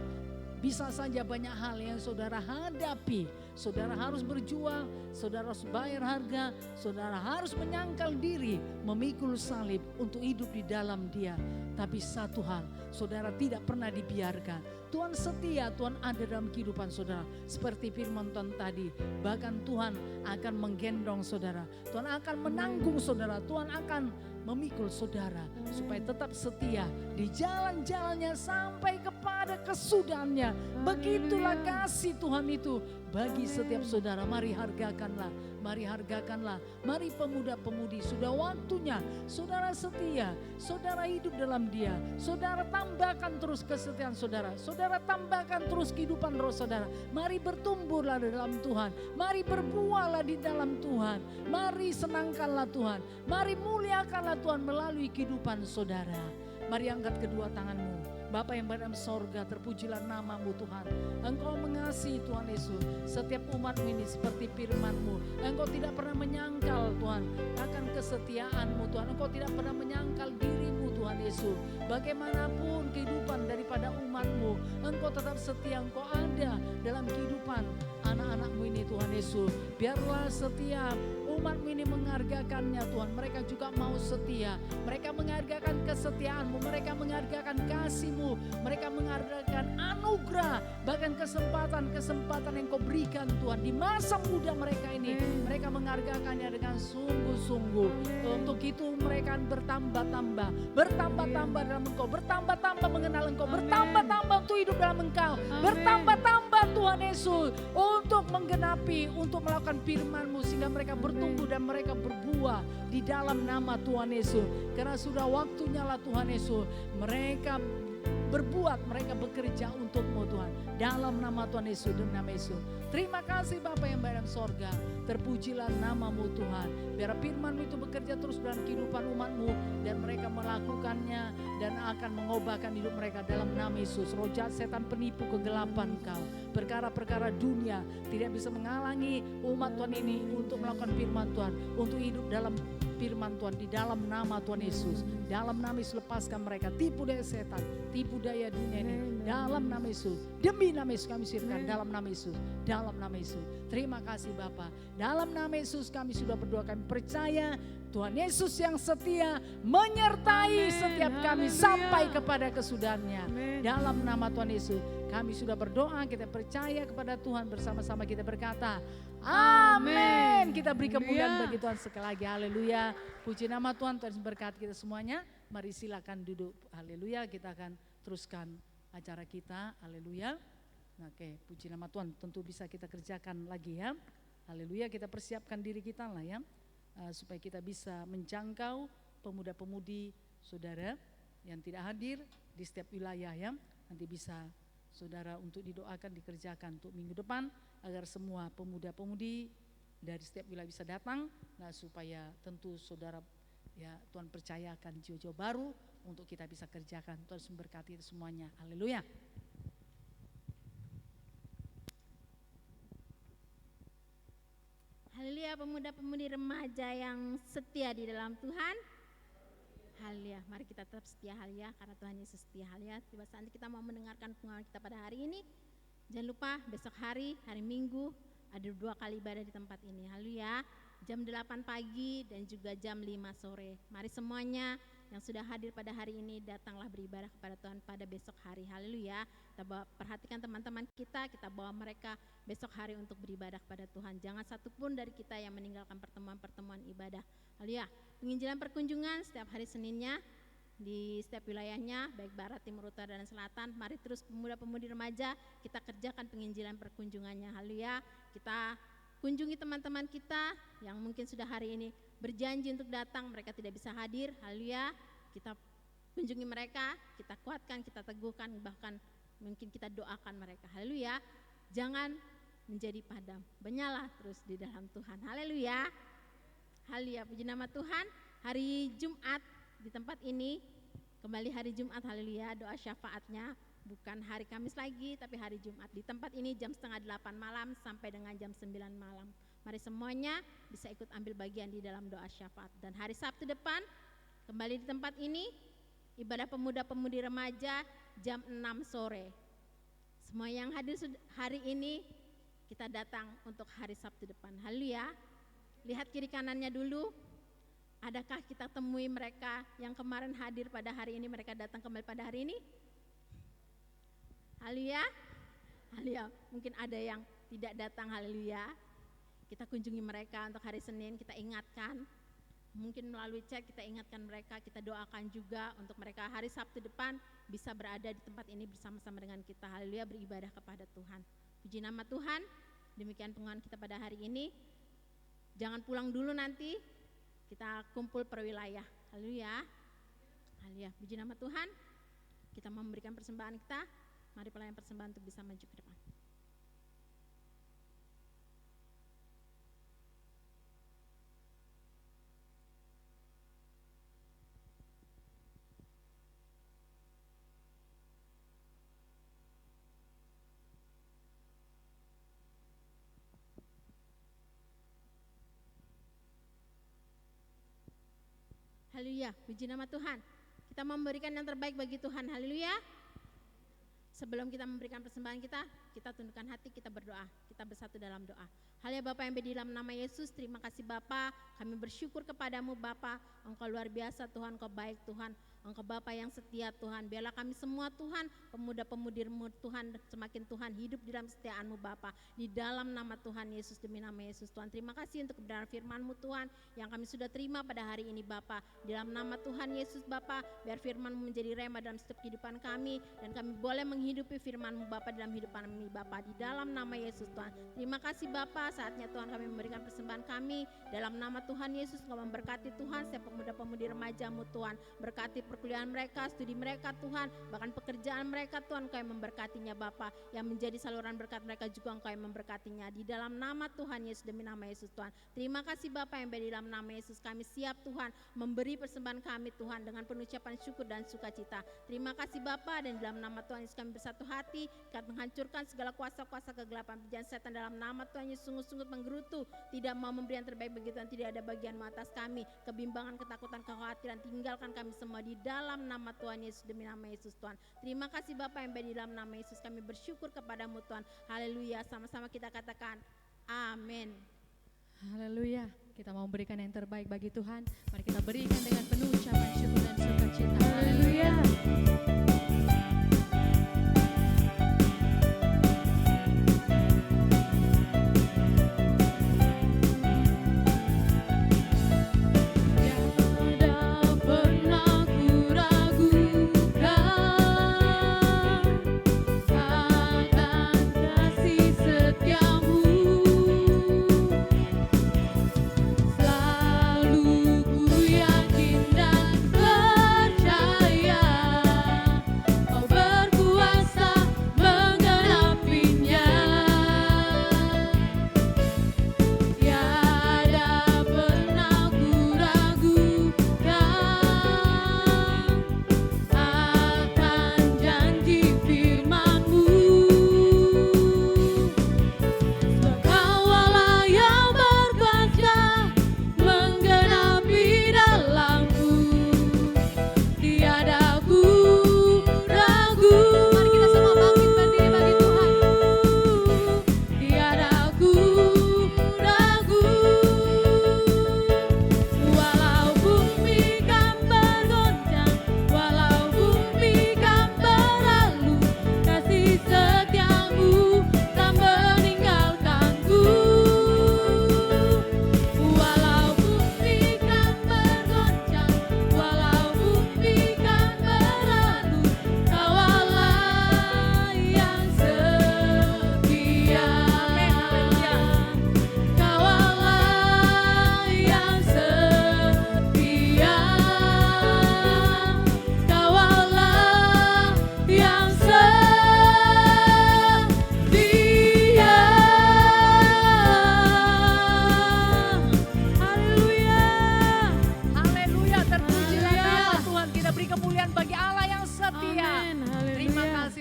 Bisa saja banyak hal yang saudara hadapi. Saudara harus berjuang, saudara harus bayar harga, saudara harus menyangkal diri, memikul salib untuk hidup di dalam Dia. Tapi satu hal, saudara tidak pernah dibiarkan. Tuhan setia, Tuhan ada dalam kehidupan saudara. Seperti firman Tuhan tadi, bahkan Tuhan akan menggendong saudara. Tuhan akan menanggung saudara, Tuhan akan memikul saudara supaya tetap setia di jalan-jalannya sampai kepada kesudahannya. Begitulah kasih Tuhan itu bagi setiap saudara. Mari hargakanlah, mari hargakanlah. Mari pemuda-pemudi, sudah waktunya saudara setia, saudara hidup dalam Dia. Saudara tambahkan terus kesetiaan saudara, saudara tambahkan terus kehidupan roh saudara. Mari bertumbuhlah dalam Tuhan, mari berbuahlah di dalam Tuhan, mari senangkanlah Tuhan, mari muliakanlah Tuhan melalui kehidupan saudara. Mari angkat kedua tanganmu. Bapa yang berada dalam sorga, terpujilah nama-Mu Tuhan. Engkau mengasihi Tuhan Yesus setiap umat-Mu ini seperti firman-Mu. Engkau tidak pernah menyangkal Tuhan akan kesetiaan-Mu Tuhan. Engkau tidak pernah menyangkal diri-Mu Tuhan Yesus. Bagaimanapun kehidupan daripada umat-Mu, Engkau tetap setia. Engkau ada dalam kehidupan anak-anak-Mu ini Tuhan Yesus. Biarlah setiap umat-Mu ini menghargakannya Tuhan. Mereka juga mau setia. Mereka menghargakan kesetiaan-Mu, mereka menghargakan kasih-Mu, mereka menghargakan anugerah, bahkan kesempatan-kesempatan yang Kau berikan Tuhan di masa muda mereka ini. Mereka menghargakannya dengan sungguh-sungguh. Untuk itu mereka bertambah-tambah dalam Engkau, bertambah-tambah mengenal Engkau, bertambah-tambah untuk hidup dalam Engkau, bertambah-tambah Tuhan Yesus untuk menggenapi, untuk melakukan firman-Mu sehingga mereka bertumbuh dan mereka berbuah di dalam nama Tuhan Yesus. Karena sudah waktunya lah Tuhan Yesus mereka berbuat, mereka bekerja untuk-Mu Tuhan. Dalam nama Tuhan Yesus dan nama Yesus. Terima kasih Bapa yang berada dalam sorga. Terpujilah nama-Mu Tuhan. Biar firman-Mu itu bekerja terus dalam kehidupan umat-Mu. Dan mereka melakukannya dan akan mengubahkan hidup mereka dalam nama Yesus. Roh jahat, setan, penipu, kegelapan Kau, perkara-perkara dunia tidak bisa menghalangi umat Tuhan ini untuk melakukan firman Tuhan, untuk hidup dalam firman Tuhan di dalam nama Tuhan Yesus. Dalam nama Yesus lepaskan mereka tipu daya setan, tipu daya dunia ini dalam nama Yesus. Demi nama Yesus kami sirkan dalam nama Yesus, dalam nama Yesus. Terima kasih Bapa. Dalam nama Yesus kami sudah berdoa, kami percaya Tuhan Yesus yang setia menyertai setiap kami sampai kepada kesudahannya. Dalam nama Tuhan Yesus kami sudah berdoa, kita percaya kepada Tuhan, bersama-sama kita berkata amin. Kita beri kemuliaan bagi Tuhan sekali lagi. Haleluya. Puji nama Tuhan. Tuhan berkati kita semuanya. Mari silakan duduk. Haleluya. Kita akan teruskan acara kita. Haleluya. Oke, puji nama Tuhan. Tentu bisa kita kerjakan lagi ya. Haleluya. Kita persiapkan diri kita lah ya, supaya kita bisa menjangkau pemuda-pemudi saudara yang tidak hadir di setiap wilayah ya. Nanti bisa saudara untuk didoakan, dikerjakan untuk minggu depan, agar semua pemuda-pemudi dari setiap wilayah bisa datang. Nah, supaya tentu saudara ya Tuhan percayakan jiwa-jiwa baru untuk kita bisa kerjakan. Tuhan memberkati semuanya. Haleluya. Haleluya, pemuda-pemudi remaja yang setia di dalam Tuhan. Haleluya, mari kita tetap setia haleluya, karena Tuhan Yesus setia haleluya. Tiba saat kita mau mendengarkan pengalaman kita pada hari ini. Jangan lupa besok hari Minggu ada 2 kali ibadah di tempat ini. Haleluya, jam 8 pagi dan juga jam 5 sore. Mari semuanya yang sudah hadir pada hari ini datanglah beribadah kepada Tuhan pada besok hari. Haleluya. Kita perhatikan teman-teman kita bawa mereka besok hari untuk beribadah kepada Tuhan. Jangan satupun dari kita yang meninggalkan pertemuan-pertemuan ibadah. Haleluya. Penginjilan perkunjungan setiap hari Seninnya di setiap wilayahnya, baik barat, timur, utara, dan selatan. Mari terus pemuda-pemudi remaja kita kerjakan penginjilan perkunjungannya. Haleluya. Kita kunjungi teman-teman kita yang mungkin sudah hari ini berjanji untuk datang, mereka tidak bisa hadir. Haleluya. Kita kunjungi mereka, kita kuatkan, kita teguhkan, bahkan mungkin kita doakan mereka. Haleluya. Jangan menjadi padam, menyala terus di dalam Tuhan. Haleluya. Haleluya, puji nama Tuhan. Hari Jumat di tempat ini, kembali hari Jumat, haleluya, doa syafaatnya bukan hari Kamis lagi, tapi hari Jumat. Di tempat ini jam 7:30 malam sampai dengan jam 9 malam. Mari semuanya bisa ikut ambil bagian di dalam doa syafaat. Dan hari Sabtu depan, kembali di tempat ini, ibadah pemuda-pemudi remaja jam 6 sore. Semua yang hadir hari ini, kita datang untuk hari Sabtu depan. Haleluya. Lihat kiri kanannya dulu. Adakah kita temui mereka yang kemarin hadir pada hari ini, mereka datang kembali pada hari ini? Haleluya. Haleluya. Mungkin ada yang tidak datang, haleluya. Kita kunjungi mereka untuk hari Senin, kita ingatkan. Mungkin melalui chat kita ingatkan mereka, kita doakan juga untuk mereka hari Sabtu depan bisa berada di tempat ini bersama-sama dengan kita. Haleluya, beribadah kepada Tuhan. Puji nama Tuhan. Demikian pengumuman kita pada hari ini. Jangan pulang dulu nanti, kita kumpul per wilayah. Haleluya. Haleluya. Puji nama Tuhan. Kita mau memberikan persembahan kita. Mari pelayan persembahan untuk bisa maju ke depan. Haleluya, puji nama Tuhan. Kita memberikan yang terbaik bagi Tuhan. Haleluya. Sebelum kita memberikan persembahan kita tundukkan hati, kita berdoa. Kita bersatu dalam doa. Haleluya Bapa yang di dalam nama Yesus, terima kasih Bapa. Kami bersyukur kepadamu Bapa. Engkau luar biasa Tuhan, Engkau baik Tuhan. Engkau Bapa yang setia Tuhan. Biarlah kami semua Tuhan, pemuda-pemudi-Mu Tuhan, semakin Tuhan hidup di dalam kesetiaan-Mu Bapa. Di dalam nama Tuhan Yesus, demi nama Yesus Tuhan. Terima kasih untuk kebenaran firman-Mu Tuhan yang kami sudah terima pada hari ini Bapa. Di dalam nama Tuhan Yesus Bapa, biar firman-Mu menjadi rema dalam setiap kehidupan kami, dan kami boleh menghidupi firman-Mu Bapa dalam kehidupan kami Bapa. Di dalam nama Yesus Tuhan. Terima kasih Bapa, saatnya Tuhan kami memberikan persembahan kami. Dalam nama Tuhan Yesus, Engkau memberkati Tuhan setiap pemuda-pemudi remaja-Mu Tuhan. Berkati perkuliahan mereka, studi mereka Tuhan, bahkan pekerjaan mereka Tuhan, Engkau yang memberkatinya Bapa. Yang menjadi saluran berkat mereka juga Engkau yang memberkatinya. Di dalam nama Tuhan Yesus, demi nama Yesus Tuhan. Terima kasih Bapa yang di dalam nama Yesus, kami siap Tuhan memberi persembahan kami Tuhan dengan penuh ucapan syukur dan sukacita. Terima kasih Bapa, dan dalam nama Tuhan Yesus kami bersatu hati, kita menghancurkan segala kuasa-kuasa kegelapan pekerjaan setan dalam nama Tuhan Yesus. Sungguh-sungguh menggerutu, tidak mau memberi yang terbaik bagi Tuhan, tidak ada bagian atas kami, kebimbangan, ketakutan, kekhawatiran, tinggalkan kami semua di dalam nama Tuhan Yesus, demi nama Yesus Tuhan. Terima kasih Bapa yang di dalam nama Yesus, kami bersyukur kepadamu Tuhan. Haleluya, sama-sama kita katakan amin. Haleluya. Kita mau memberikan yang terbaik bagi Tuhan. Mari kita berikan dengan penuh ucapan syukur dan sukacita. Haleluya. Selalu ku yakin dan percaya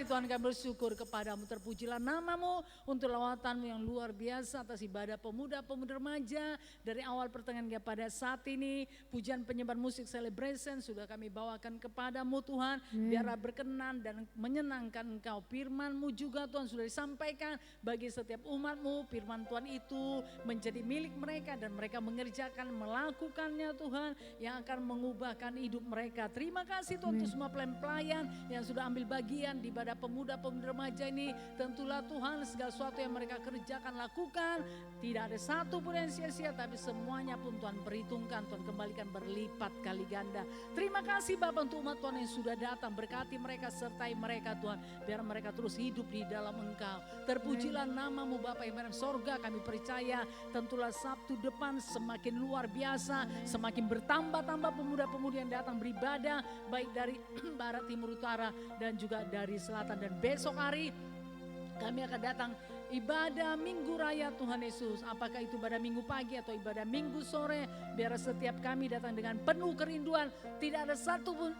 kasih Tuhan, kami bersyukur kepadamu. Terpujilah namamu untuk lawatanmu yang luar biasa atas ibadah pemuda-pemudi remaja. Dari awal pertengahan hingga pada saat ini, pujian penyembahan musik celebration sudah kami bawakan kepadamu Tuhan. Biarlah berkenan dan menyenangkan Engkau. Firman-Mu juga Tuhan sudah disampaikan bagi setiap umat-Mu. Firman Tuhan itu menjadi milik mereka dan mereka mengerjakan, melakukannya Tuhan, yang akan mengubahkan hidup mereka. Terima kasih Tuhan untuk semua pelayan yang sudah ambil bagian di ibadah pemuda-pemudi remaja ini. Tentulah Tuhan segala sesuatu yang mereka kerjakan, lakukan, tidak ada satu pun yang sia-sia, tapi semuanya pun Tuhan perhitungkan, Tuhan kembalikan berlipat kali ganda. Terima kasih Bapa untuk umat Tuhan yang sudah datang, berkati mereka, sertai mereka Tuhan, biar mereka terus hidup di dalam Engkau. Terpujilah namamu Bapa yang dalam sorga. Kami percaya tentulah Sabtu depan semakin luar biasa, semakin bertambah-tambah pemuda-pemudi yang datang beribadah, baik dari barat, timur, utara, dan juga dari selatan. Dan besok hari kami akan datang ibadah Minggu Raya Tuhan Yesus. Apakah itu ibadah Minggu pagi atau ibadah Minggu sore, biar setiap kami datang dengan penuh kerinduan. Tidak ada satu pun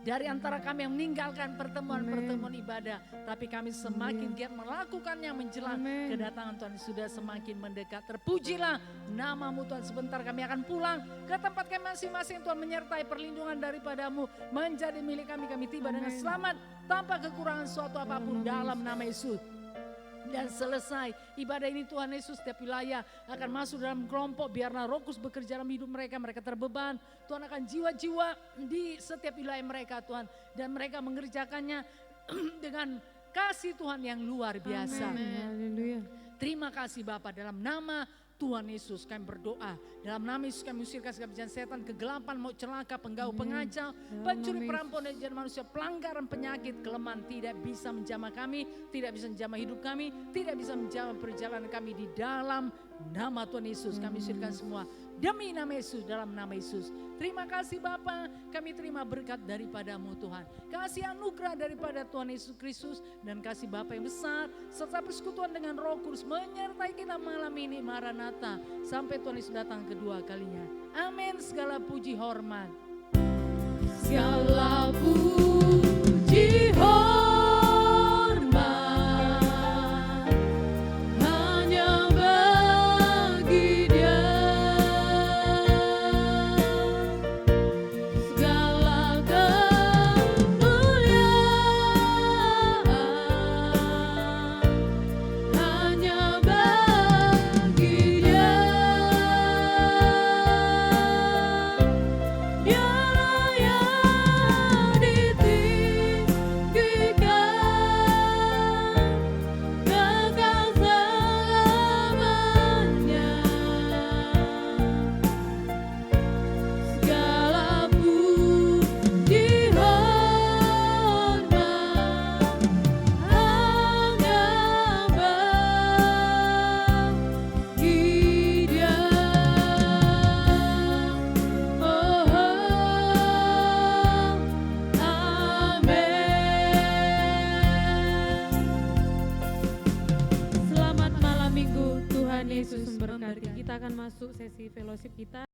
dari antara kami yang meninggalkan pertemuan-pertemuan ibadah, tapi kami semakin giat melakukannya menjelang kedatangan Tuhan sudah semakin mendekat. Terpujilah namamu Tuhan. Sebentar kami akan pulang ke tempat kami masing-masing. Tuhan menyertai perlindungan daripadamu menjadi milik kami. Kami tiba dengan selamat tanpa kekurangan suatu apapun dalam nama Yesus. Dan selesai ibadah ini Tuhan Yesus, setiap wilayah akan masuk dalam kelompok. Biarlah Roh Kudus bekerja dalam hidup mereka. Mereka terbeban, Tuhan akan jiwa-jiwa di setiap wilayah mereka Tuhan. Dan mereka mengerjakannya dengan kasih Tuhan yang luar biasa. Haleluya. Terima kasih Bapa, dalam nama Tuhan Yesus kami berdoa. Dalam nama Yesus kami usirkan segala bejana setan, kegelapan, mau celaka, penggaul, pengacau, pencuri, perampok, dan jahat manusia, pelanggaran, penyakit, kelemahan tidak bisa menjamah kami, tidak bisa menjamah hidup kami, tidak bisa menjamah perjalanan kami di dalam nama Tuhan Yesus. Kami usirkan semua demi nama Yesus, dalam nama Yesus. Terima kasih Bapa, kami terima berkat daripadamu Tuhan. Kasih anugerah daripada Tuhan Yesus Kristus dan kasih Bapa yang besar serta persekutuan dengan Roh Kudus menyertai kita malam ini. Maranatha, sampai Tuhan Yesus datang kedua kalinya. Amin. Segala puji hormat. Segala puji hormat hanya bagi Dia. Segala kemuliaan hanya bagi Dia. Dialah yang ditinggikan kekal selamanya. Segala puji hormat hanya bagi Dia. Oh, amin. Selamat malam Minggu, Tuhan Yesus memberkati. Kita akan masuk sesi fellowship kita.